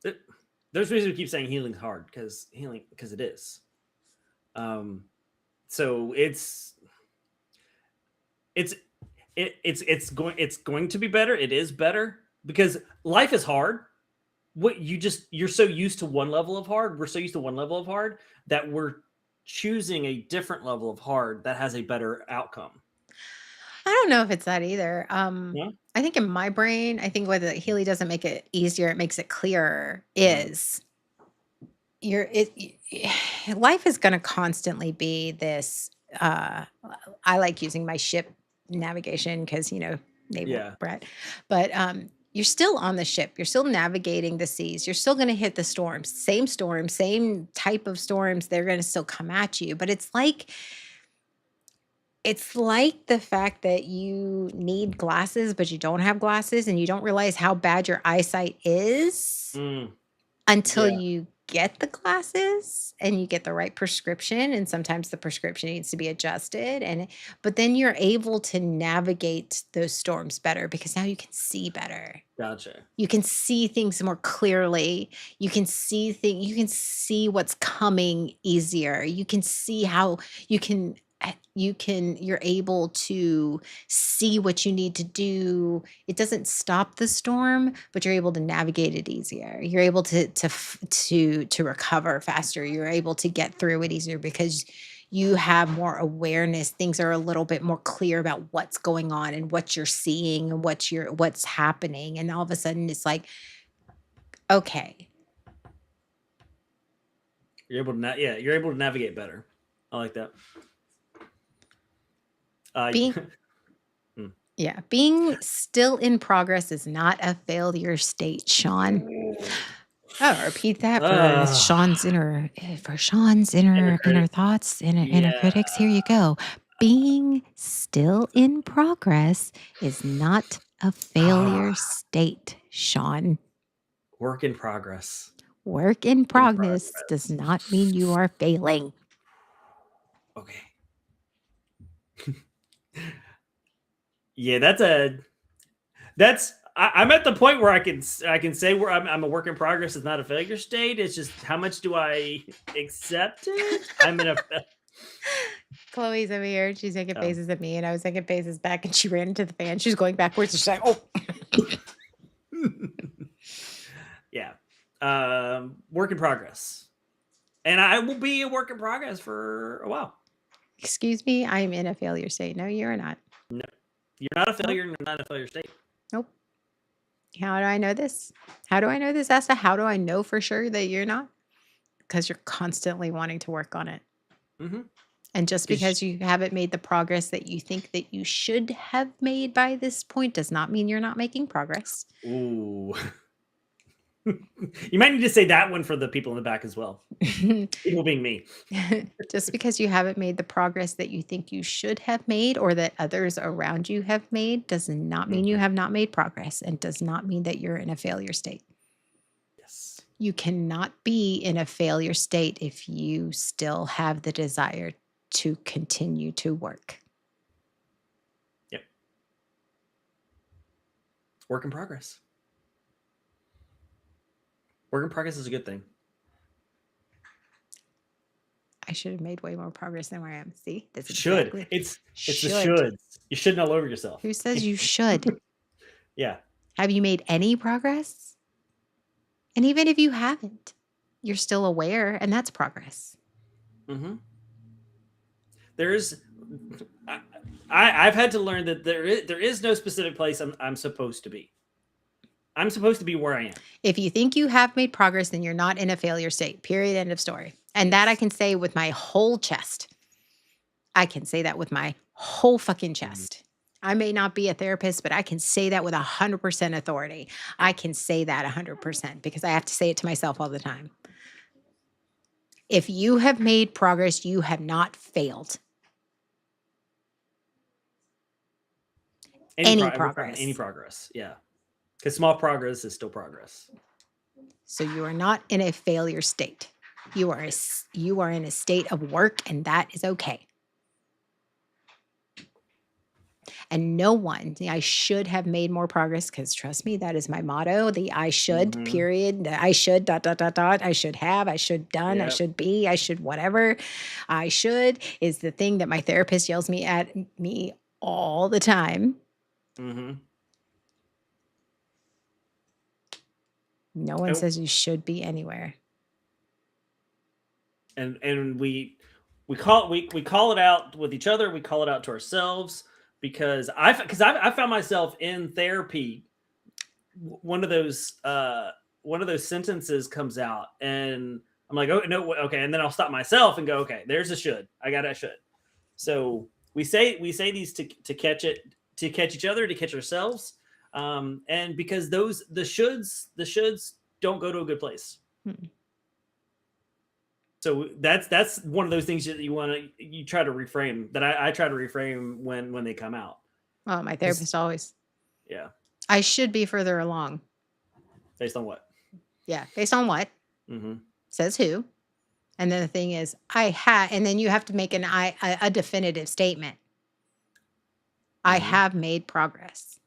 There's reasons we keep saying healing's hard, because it is. So it's going to be better. It is better because life is hard. You're so used to one level of hard. We're so used to one level of hard that we're choosing a different level of hard that has a better outcome. I don't know if it's that either. I think in my brain, I think whether healing doesn't make it easier, it makes it clearer. Is life is going to constantly be this. I like using my ship navigation because naval brat, but you're still on the ship. You're still navigating the seas. You're still going to hit the storms, same type of storms. They're going to still come at you. But it's like the fact that you need glasses, but you don't have glasses and you don't realize how bad your eyesight is Mm, until yeah. you get the glasses and you get the right prescription. And sometimes the prescription needs to be adjusted. But then you're able to navigate those storms better because now you can see better. Gotcha. You can see things more clearly. You can see what's coming easier. You can see how you're able to see what you need to do. It doesn't stop the storm, but you're able to navigate it easier. You're able to recover faster. You're able to get through it easier because you have more awareness. Things are a little bit more clear about what's going on and what you're seeing and what's happening. And all of a sudden it's like, okay, You're able to you're able to navigate better. I like that. being being still in progress is not a failure state, Sean. I'll repeat that for Sean's inner critic. thoughts, inner Yeah. critics. Here you go. Being still in progress is not a failure state, Sean. Work in progress. Work in progress does not mean you are failing. Okay. Yeah, I'm at the point where I can say where I'm a work in progress is not a failure state. It's just how much do I accept it? I'm in a Chloe's over here. She's making Oh. faces at me, and I was making faces back, and she ran into the fan. She's going backwards. And she's like, "Oh." Yeah. Work in progress. And I will be a work in progress for a while. Excuse me, I'm in a failure state. No, you're not. You're not a failure, and you're not a failure state. Nope. How do I know this? How do I know this, Asta? How do I know for sure that you're not? Because you're constantly wanting to work on it. Mm-hmm. And just because you haven't made the progress that you think that you should have made by this point does not mean you're not making progress. Ooh. You might need to say that one for the people in the back as well. People being me. Just because you haven't made the progress that you think you should have made or that others around you have made does not mean you have not made progress and does not mean that you're in a failure state. Yes. You cannot be in a failure state if you still have the desire to continue to work. Yep. Work in progress. Work in progress is a good thing. I should have made way more progress than where I am. See, this is Should. exactly- It's the shoulds. You shouldn't all over yourself. Who says you should? Yeah. Have you made any progress? And even if you haven't, you're still aware, and that's progress. Mm-hmm. I've had to learn that there is no specific place I'm supposed to be. I'm supposed to be where I am. If you think you have made progress, then you're not in a failure state. Period. End of story. And that I can say with my whole chest. I can say that with my whole fucking chest. I may not be a therapist, but I can say that with 100% authority. I can say that 100% because I have to say it to myself all the time. If you have made progress, you have not failed. Any progress. Yeah. Because small progress is still progress. So you are not in a failure state. You are in a state of work, and that is okay. And no one, I should have made more progress because trust me, that is my motto. The I should, period. The I should, ... I should have, I should done, I should be, I should whatever. I should is the thing that my therapist yells at me all the time. Mm-hmm. No one says you should be anywhere. And we call it out with each other. We call it out to ourselves because I found myself in therapy. One of those sentences comes out, and I'm like, oh no, okay, and then I'll stop myself and go, okay, there's a should. I got a should. So we say these to catch each other, to catch ourselves. And because the shoulds don't go to a good place. Hmm. So that's one of those things that you try to reframe, that I try to reframe when they come out. Well, my 'Cause- therapist always, yeah, I should be further along. based on what? Yeah, based on what? Mm-hmm. Says who? And then the thing is, and then you have to make a definitive statement. I Mhm. have made progress.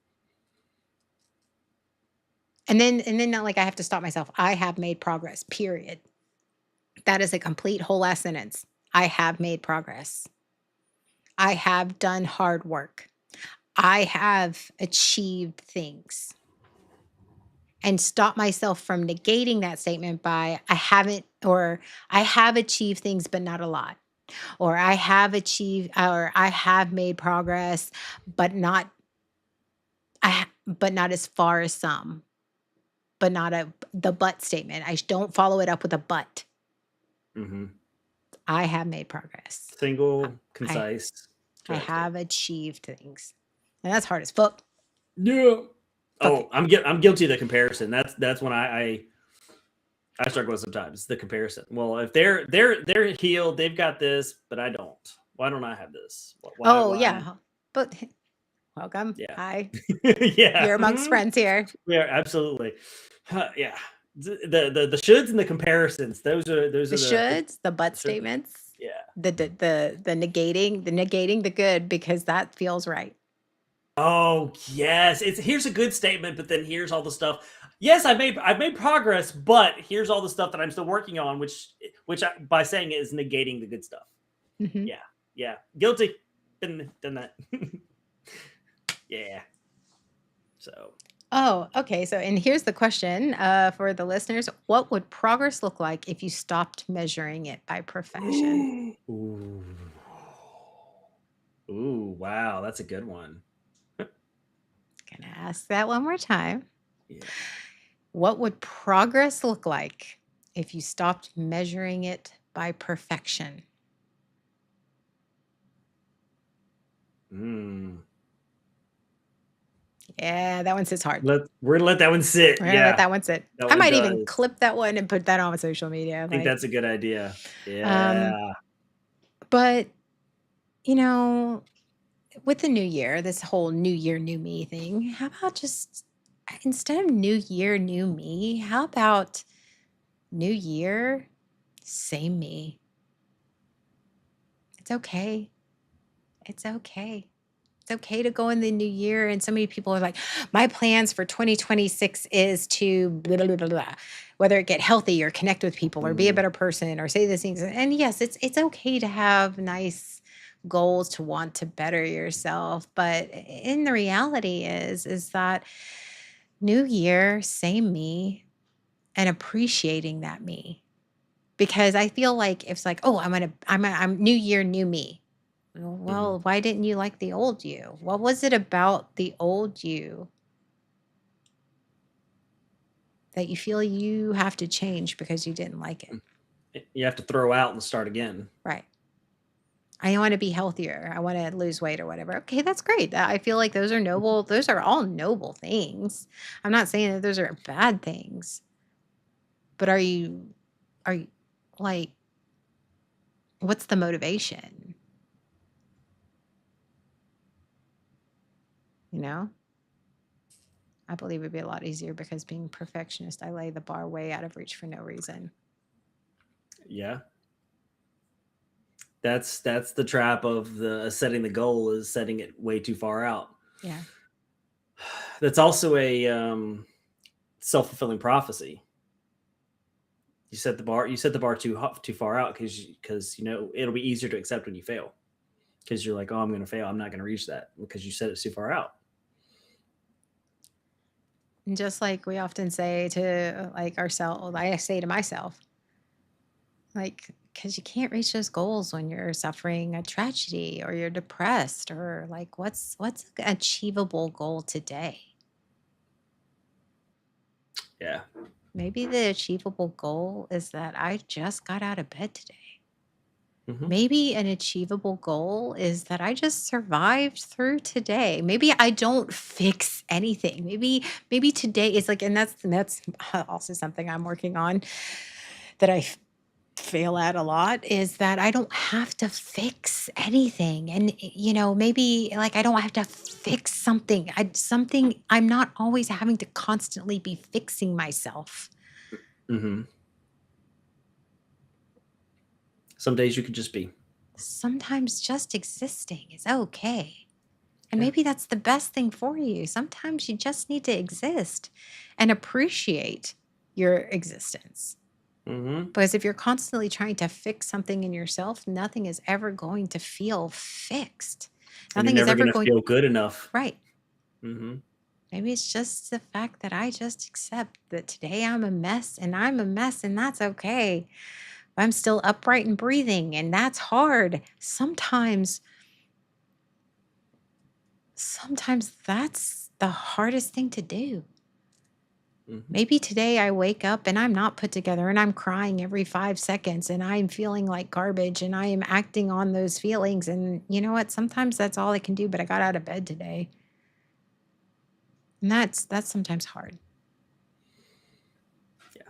And then not like I have to stop myself. I have made progress, period. That is a complete whole ass sentence. I have made progress. I have done hard work. I have achieved things. And stop myself from negating that statement by I haven't, or I have achieved things, but not a lot. Or I have achieved, or I have made progress, but not, but not as far as some, but not the but statement. I don't follow it up with a but. Mm-hmm. I have made progress. Single, concise. I directed. have achieved things, and that's hard as fuck. Yeah. Fuck Oh, I'm guilty of the comparison. That's when I struggle with sometimes, the comparison. Well, if they're healed, they've got this, but I don't. Why don't I have this? Why yeah, but welcome. Yeah. Hi, yeah. you're amongst friends here. Yeah, absolutely. Yeah. The shoulds and the comparisons. Those are The shoulds, the but should- statements, yeah. the negating the good because that feels right. Oh yes, here's a good statement, but then here's all the stuff. Yes, I've made progress, but here's all the stuff that I'm still working on, which by saying it is negating the good stuff. Mhm. Yeah, guilty. Done that. Yeah. So. Oh, okay. So, and here's the question for the listeners: what would progress look like if you stopped measuring it by perfection? Ooh. Ooh, wow, that's a good one. Gonna ask that one more time. Yeah. What would progress look like if you stopped measuring it by perfection? Mm. Yeah, that one sits hard. We're gonna let that one sit. We're gonna Yeah, let that one sit. that I one might even does. clip that one and put that on social media. I think like- that's a good idea. Yeah. But you know, with the new year, this whole new year, new me thing, how about just instead of new year, new me, how about new year, same me? It's okay. It's okay. It's okay to go in the new year. And so many people are like, my plans for 2026 is to blah, blah, blah, blah, whether it get healthy or connect with people or be a Mhm. better person or say these things. And yes, it's okay to have nice goals to want to better yourself. But in the reality is that new year, same me, and appreciating that me. Because I feel like it's like, oh, I'm new year, new me. Well, why didn't you like the old you? What was it about the old you that you feel you have to change because you didn't like it? You have to throw out and start again. Right. I want to be healthier. I want to lose weight or whatever. Okay, that's great. I feel like those are noble. Those are all noble things. I'm not saying that those are bad things. But are you like, what's the motivation? You know? I believe it'd be a lot easier because being perfectionist, I lay the bar way out of reach for no reason. Yeah. That's the trap of the setting the goal, is setting it way too far out. Yeah. That's also a self-fulfilling prophecy. You set the bar too far out because it'll be easier to accept when you fail. Because you're like, oh, I'm going to fail. I'm not going to reach that because you set it too far out. And just like we often say to like ourselves, I say to myself, like, because you can't reach those goals when you're suffering a tragedy or you're depressed, or like what's an achievable goal today? Yeah. Maybe the achievable goal is that I just got out of bed today. Mhm. Maybe an achievable goal is that I just survived through today. Maybe I don't fix anything. Maybe today is like, and that's also something I'm working on that fail at a lot, is that I don't have to fix anything. And maybe like I don't have to fix something. I'm not always having to constantly be fixing myself. Mhm. Some days you could just be. Sometimes just existing is okay. And Yeah. maybe that's the best thing for you. Sometimes you just need to exist and appreciate your existence. Mhm. Because if you're constantly trying to fix something in yourself, nothing is ever going to feel fixed. And you're Nothing is never ever gonna going feel good enough. right. Mhm. Maybe it's just the fact that I just accept that today I'm a mess and I'm a mess and that's okay. I'm still upright and breathing and that's hard. Sometimes that's the hardest thing to do. Mhm. Maybe today I wake up and I'm not put together and I'm crying every 5 seconds and I'm feeling like garbage and I am acting on those feelings. And you know what? Sometimes that's all I can do, but I got out of bed today. And that's sometimes hard. Yeah.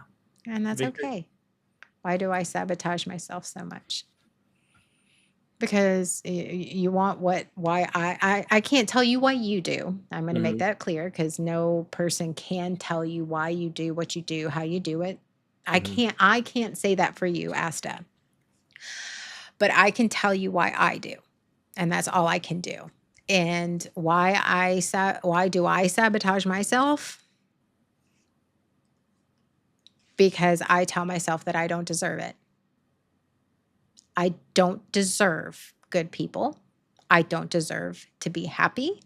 And that's Victory. okay. Why do I sabotage myself so much? Because you want why I can't tell you why you do. I'm going to make Mhm. that clear because no person can tell you why you do what you do, how you do it. Mhm. I can't say that for you, Asta, but I can tell you why I do. And that's all I can do. And why do I sabotage myself? Because I tell myself that I don't deserve it. I don't deserve good people. I don't deserve to be happy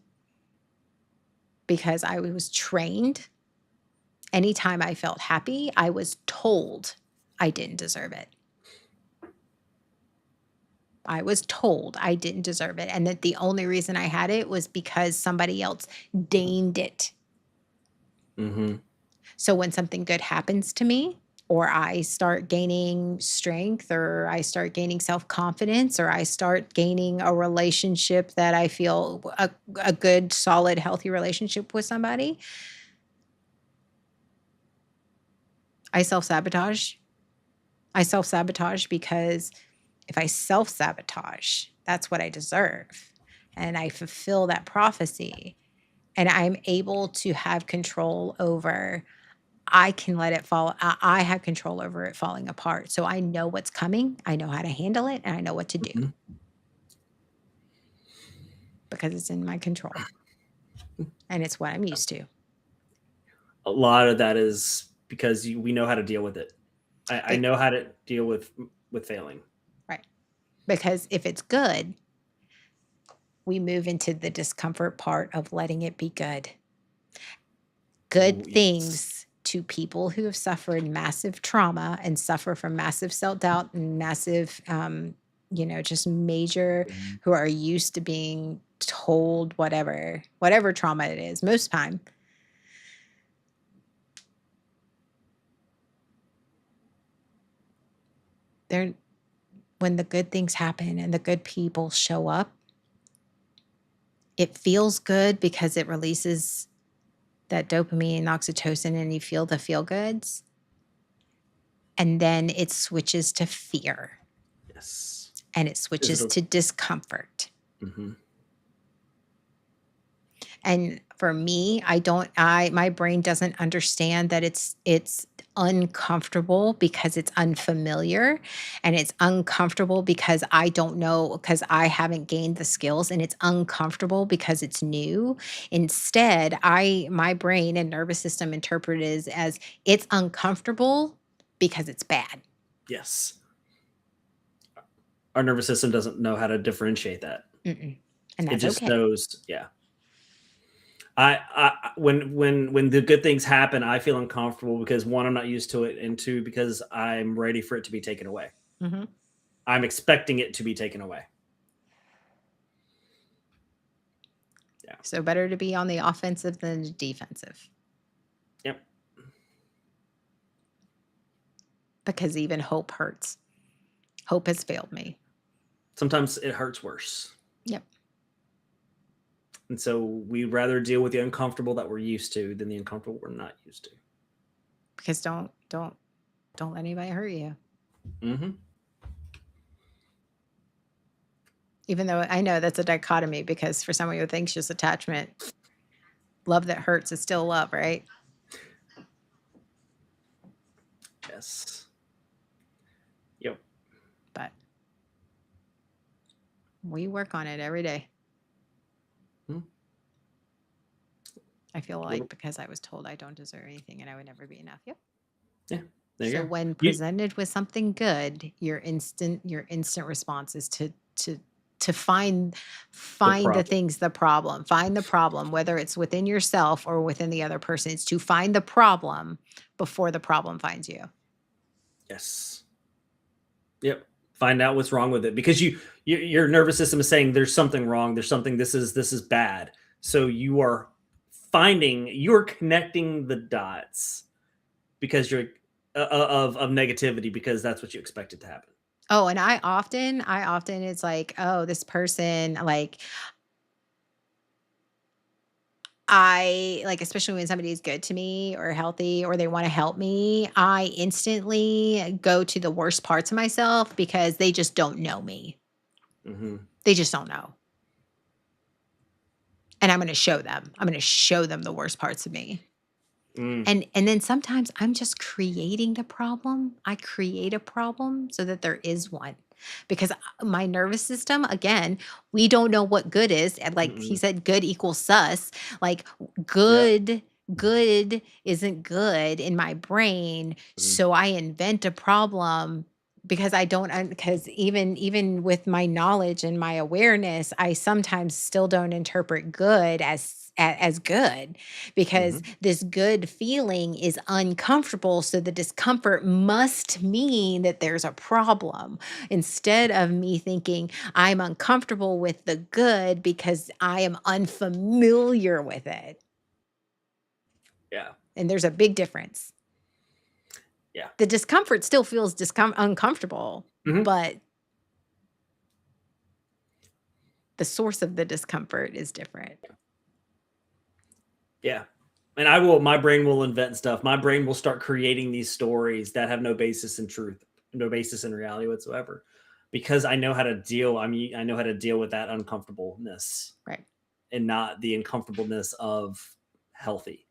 because I was trained. Anytime I felt happy, I was told I didn't deserve it. I was told I didn't deserve it, and that the only reason I had it was because somebody else deigned it. Mhm. So when something good happens to me, or I start gaining strength, or I start gaining self confidence, or I start gaining a relationship that I feel a good, solid, healthy relationship with somebody, I self sabotage. I self sabotage because if I self sabotage, that's what I deserve. And I fulfill that prophecy. And I'm able to have control over, I can let it fall. I have control over it falling apart. So I know what's coming. I know how to handle it and I know what to do Mhm. because it's in my control and it's what I'm used to. A lot of that is because we know how to deal with it. I But know how to deal with failing. right. Because if it's good, we move into the discomfort part of letting it be good. Ooh, Good yes. things to people who have suffered massive trauma and suffer from massive self-doubt and massive just major, Mhm. who are used to being told whatever trauma it is most time, they're when the good things happen and the good people show up, it feels good because it releases that dopamine and oxytocin and you feel the feel goods, and then it switches to fear Yes. and it 'Cause switches it'll to discomfort. Mhm. And for me, my brain doesn't understand that it's uncomfortable because it's unfamiliar, and it's uncomfortable because I don't know, because I haven't gained the skills, and it's uncomfortable because it's new. Instead, my brain and nervous system interpret it as it's uncomfortable because it's bad. Yes. Our nervous system doesn't know how to differentiate that. Mm-mm. And It that's just okay. knows, yeah. When the good things happen, I feel uncomfortable because one, I'm not used to it, and two, because I'm ready for it to be taken away. Mhm. I'm expecting it to be taken away. Yeah. So better to be on the offensive than the defensive, Yep. because even hope hurts. Hope has failed me. sometimes it hurts worse. Yep. And so we'd rather deal with the uncomfortable that we're used to than the uncomfortable we're not used to. Because don't let anybody hurt you. Mm-hmm. Even though I know that's a dichotomy, because for someone with anxious attachment, love that hurts is still love, right? Yes. Yep. But we work on it every day. Hmm. I feel Little- like because I was told I don't deserve anything and I would never be enough. Yep. There you So go. when presented with something good, your instant response is to find the problem, find the problem, whether it's within yourself or within the other person. It's to find the problem before the problem finds you. Yes. Yep. Find out what's wrong with it, because your nervous system is saying there's something wrong. There's something. This is bad. So you're connecting the dots because you're of negativity, because that's what you expect it to happen. Oh, and I often it's like, oh, this person, like, I like, especially when somebody's good to me or healthy or they want to help me, I instantly go to the worst parts of myself because they just don't know me. Mm-hmm. They just don't know. And I'm going to show them. I'm going to show them the worst parts of me. Mm. And then sometimes I'm just creating the problem. I create a problem so that there is one. Because my nervous system, again, we don't know what good is. And like he said, good equals sus. Like good isn't good in my brain. So I invent a problem because I don't, because even with my knowledge and my awareness, I sometimes still don't interpret good as good, because this good feeling is uncomfortable. So the discomfort must mean that there's a problem, instead of me thinking I'm uncomfortable with the good because I am unfamiliar with it. Yeah. And there's a big difference. Yeah. The discomfort still feels uncomfortable, but the source of the discomfort is different. Yeah. And my brain will invent stuff. My brain will start creating these stories that have no basis in truth, no basis in reality whatsoever, because I know how to deal. I know how to deal with that uncomfortableness, right? And not the uncomfortableness of healthy.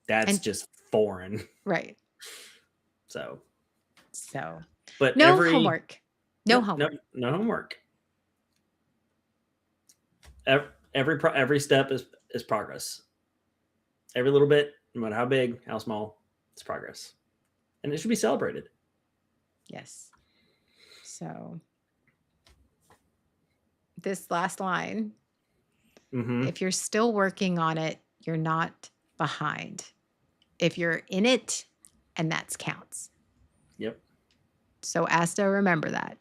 That's just foreign, right? So, but no homework. No homework. No homework. Every step is progress. Every little bit, no matter how big, how small, it's progress. And it should be celebrated. Yes. So this last line, if you're still working on it, you're not behind. If you're in it, and that counts. Yep. So Asta, remember that.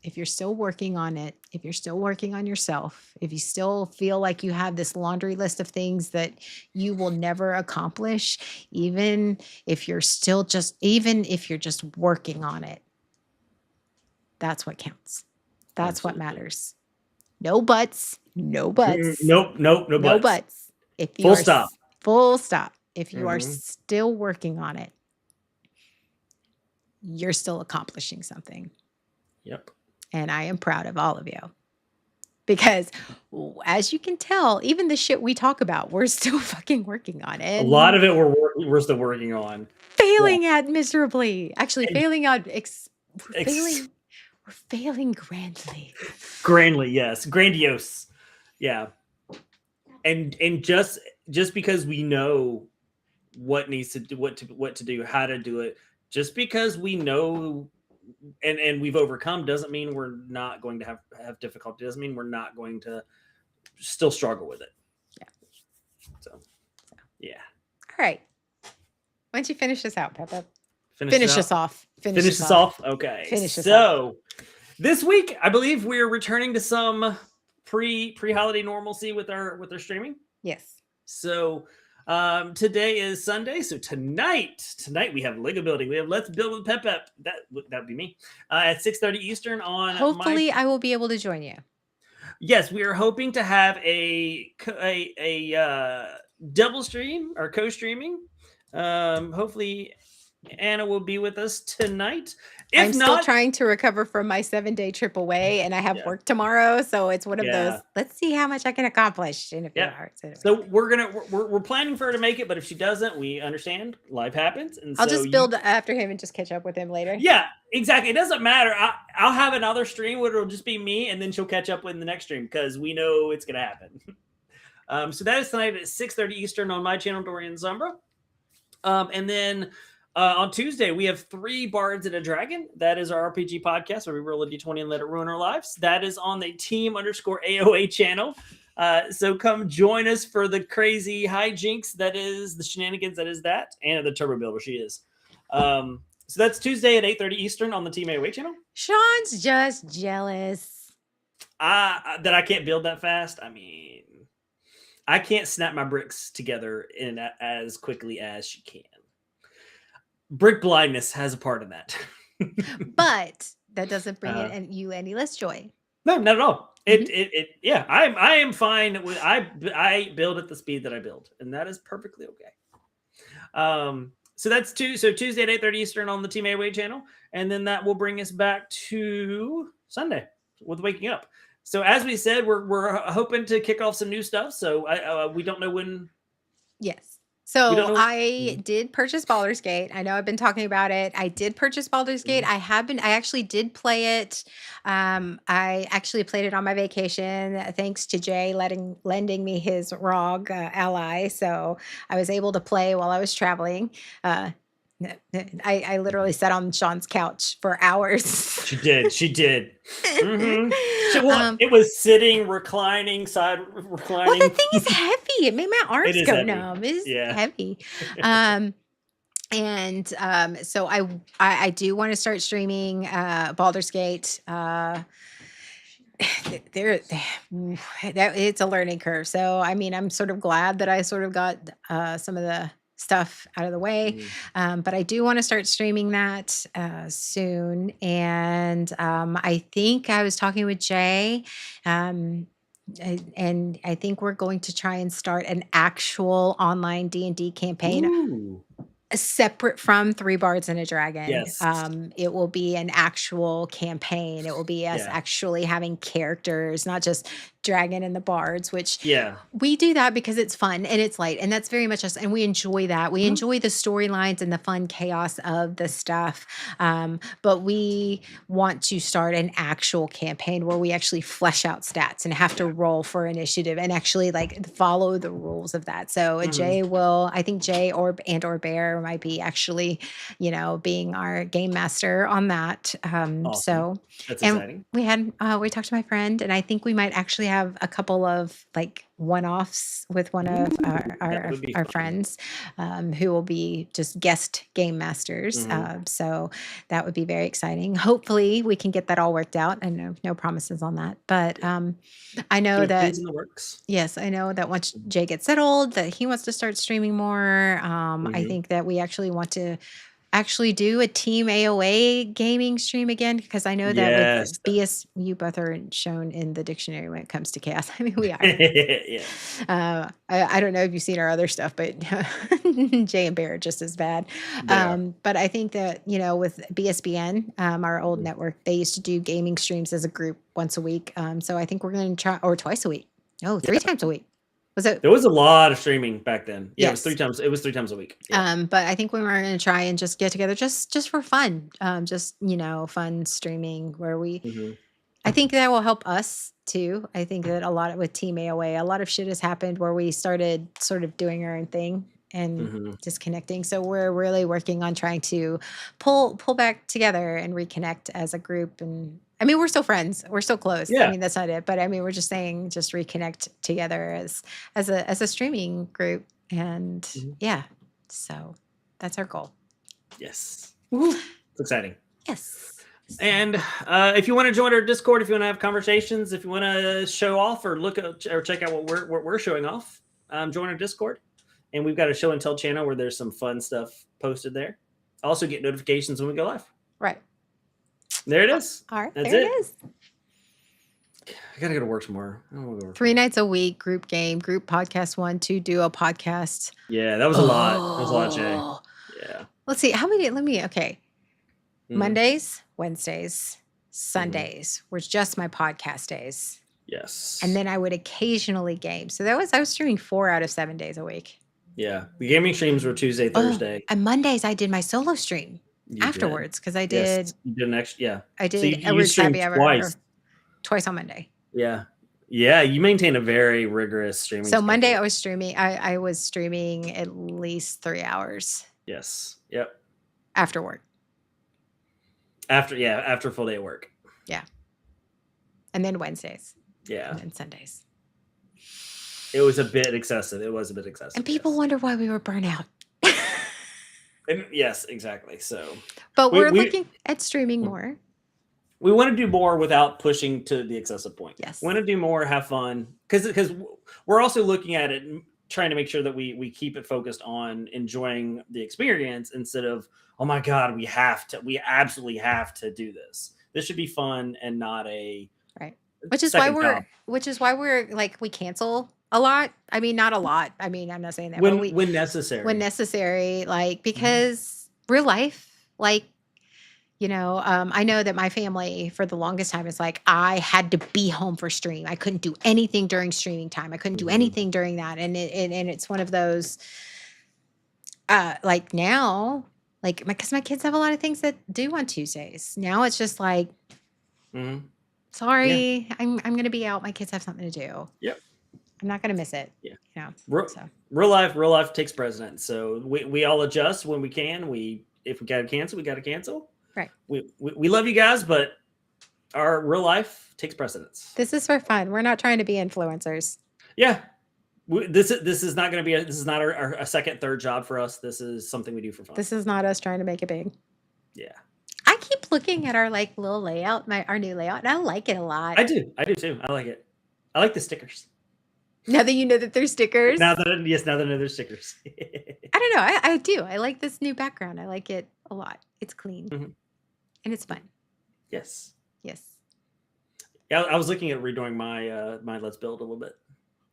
If you're still working on it, if you're still working on yourself, if you still feel like you have this laundry list of things that you will never accomplish, even if you're just working on it, that's what counts. That's what matters. No buts. No buts. Nope. No buts. If you full stop. If you are still working on it, you're still accomplishing something. Yep. And I am proud of all of you, because as you can tell, even the shit we talk about, we're still fucking working on it. A lot of it we're still working on. Failing at miserably. Actually, failing at we're failing grandly. Grandly, yes. Grandiose. Yeah. And just because we know what needs to do, what to do, how to do it, just because we know and we've overcome doesn't mean we're not going to have difficulty. Doesn't mean we're not going to still struggle with it. Yeah. So yeah. All right. Why don't you finish this out, Peppa? Finish us off. Finish us off. Okay. So this week, I believe we're returning to some pre-holiday normalcy with our streaming. Yes. So Today is Sunday, so tonight we have Lego building. We have Let's Build with Pep Pep. That'd be me at 6:30 Eastern on my. Hopefully, I will be able to join you. Yes, we are hoping to have a double stream or co-streaming. Hopefully, Anna will be with us tonight. If I'm still not, trying to recover from my 7-day trip away, and I have Yeah. work tomorrow, so it's one of Yeah. those. Let's see how much I can accomplish in a few Yeah. hours. Anyway. so we're planning for her to make it, but if she doesn't, we understand. Life happens, and I'll so just build after him and just catch up with him later. Yeah, exactly. It doesn't matter. I'll have another stream where it'll just be me, and then she'll catch up in the next stream because we know it's gonna happen. So that is tonight at 6:30 Eastern on my channel, Dorian Zumbra. And then on Tuesday we have 3 Bards and a Dragon. That is our RPG podcast where we roll a d20 and let it ruin our lives. That is on the team_AOA channel. So come join us for the crazy hijinks that is the shenanigans that is that, and the turbo builder she is. So that's Tuesday at 8:30 Eastern on the Team AOA channel. Sean's just jealous. That I can't build that fast. I mean, I can't snap my bricks together in as quickly as she can. Brick blindness has a part in that. But that doesn't bring you any less joy. No, not at all. Yeah, I am fine with I build at the speed that I build, and that is perfectly okay. So that's Tuesday at 8:30 Eastern on the Team AOA channel, and then that will bring us back to Sunday with waking up. So as we said, we're hoping to kick off some new stuff. So we don't know when. Yes. So don't know- I did purchase Baldur's Gate. I know I've been talking about it. I did purchase Baldur's Gate. I actually did play it. I actually played it on my vacation, thanks to Jay lending me his ROG ally. So I was able to play while I was traveling. I literally sat on Sean's couch for hours. She did. Mhm. It was sitting, reclining. Well, the thing is heavy. It made my arms is go heavy. numb. It's Yeah. heavy. So I do want to start streaming Baldur's Gate. It's a learning curve. So I mean, I'm sort of glad that I sort of got some of the stuff out of the way. But I do want to start streaming that soon. And I think I was talking with Jay. And I think we're going to try and start an actual online D&D campaign. Ooh. Separate from 3 Bards and a Dragon. Yes. It will be an actual campaign. It will be us actually having characters, not just Dragon and the Bards, which we do that because it's fun and it's light, and that's very much us, and we enjoy that. We enjoy the storylines and the fun chaos of the stuff. But we want to start an actual campaign where we actually flesh out stats and have to roll for initiative and actually like follow the rules of that. So I think Jay or Bear might be actually, being our game master on that. Awesome. So That's exciting. we talked to my friend, and I think we might actually have a couple of like one-offs with one of our friends who will be just guest game masters. So that would be very exciting. Hopefully we can get that all worked out. I know no promises on that, but I know that in the works. Yes, I know that once Jay gets settled, that he wants to start streaming more. I think that we actually want to do a Team AOA gaming stream again, because I know that with BS, you both are shown in the dictionary when it comes to chaos. I mean, we are. I don't know if you've seen our other stuff, but Jay and Bear are just as bad. But I think that, with BSBN, our old network, they used to do gaming streams as a group once a week. So I think we're going to try, or twice a week. No, 3 times a week. There was a lot of streaming back then. Yeah, Yes. It was 3 times a week. Yeah. But I think we were going to try and just get together just for fun. Fun streaming where I think that will help us too. I think that with Team AOA, a lot of shit has happened where we started sort of doing our own thing and disconnecting. So we're really working on trying to pull back together and reconnect as a group. And I mean, we're still friends. We're still close. Yeah. I mean, that's not it. But I mean, we're just saying, just reconnect together as a streaming group. And so that's our goal. Yes. It's exciting. Yes. And if you want to join our Discord, if you want to have conversations, if you want to show off or look at or check out what we're showing off, join our Discord. And we've got a show and tell channel where there's some fun stuff posted there. Also get notifications when we go live. Right. There it is. All right. That's there it it. is. I gotta go to work tomorrow. I don't want to go to work. 3 nights a week, group game, group podcast 1, 2 duo podcast. Yeah, that was a lot. That was a lot, Jay. Oh. Yeah. Let's see. How many? Okay. Mhm. Mondays, Wednesdays, Sundays were just my podcast days. Yes. And then I would occasionally game. So I was streaming 4 out of 7 days a week. Yeah. The gaming streams were Tuesday, Thursday. And Mondays I did my solo stream You did. afterwards because I Yes, did you did an extra. Yeah. I did So you Edward streamed Happy Hour twice. twice on Monday. Yeah. Yeah. You maintain a very rigorous streaming. So Monday schedule. I was streaming at least 3 hours Yes. Yep. after work. After a full day of work. And then Wednesdays Yeah. and then Sundays. It was a bit excessive. And people yes. wonder why we were burnt out. And yes, exactly. So But We- we're we- looking at streaming more. we want to do more without pushing to the excessive point. Yes. Want to do more, have fun, because we're also looking at it and trying to make sure that we keep it focused on enjoying the experience instead of, oh my god, we absolutely have to do this. This should be fun and not a Right. Which is why second we're job. like we cancel a lot. I mean, not a lot. I mean, I'm not saying that. when but when necessary. when necessary, like because real life, like I know that my family for the longest time is like I had to be home for stream. I couldn't do anything during streaming time. I couldn't do Mhm. anything during that, and it's one of those. Like now, like because my kids have a lot of things that do on Tuesdays. Now it's just like, Mhm. sorry, I'm gonna be out. My kids have something to do. Yep. I'm not gonna miss it. Yeah. So Real life takes precedence. So we all adjust when we can. If we gotta cancel, we gotta cancel. Right. We love you guys, but our real life takes precedence. this is for fun. We're not trying to be influencers. Yeah. This is not going to be this is not our second, third job for us. This is something we do for fun. This is not us trying to make it big. Yeah. I keep looking at our like little layout, our new layout, and I like it a lot. I do too. I like it. I like the stickers. Now that you know that there's stickers. Now that I know there's stickers. I don't know. I do. I like this new background. I like it a lot. It's clean. Mhm. And it's fun. Yes. Yes. Yeah, I was looking at redoing my Let's Build a little bit.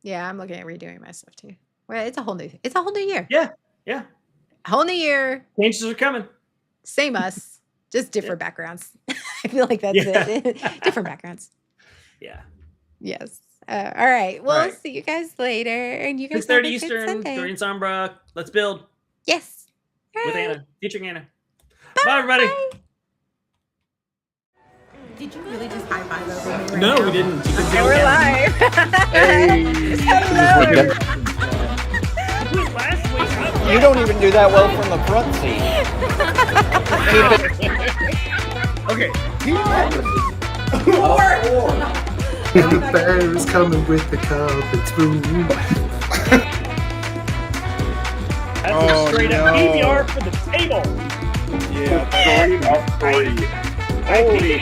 Yeah, I'm looking at redoing my stuff too. Well, it's a whole new year. Yeah. Whole new year, Changes are coming. same us, just different backgrounds. I feel like that's Yeah. it. Different backgrounds. Yeah. Yes. All right. Well, All right. see you guys later. And you guys 6:30 have a good Eastern, Sunday. 3 in Sombra. Let's build Yes. with All right. Anna, featuring Anna. Bye everybody. Bye. Did you really just high five over me? Right No, now? we didn't. You can see And we're it. live. Hello. Last week, You don't even do that well from the front seat. Okay. The bear's coming with the carpet spoon. that's Oh, a straight up no. PBR for the table. Yeah. Holy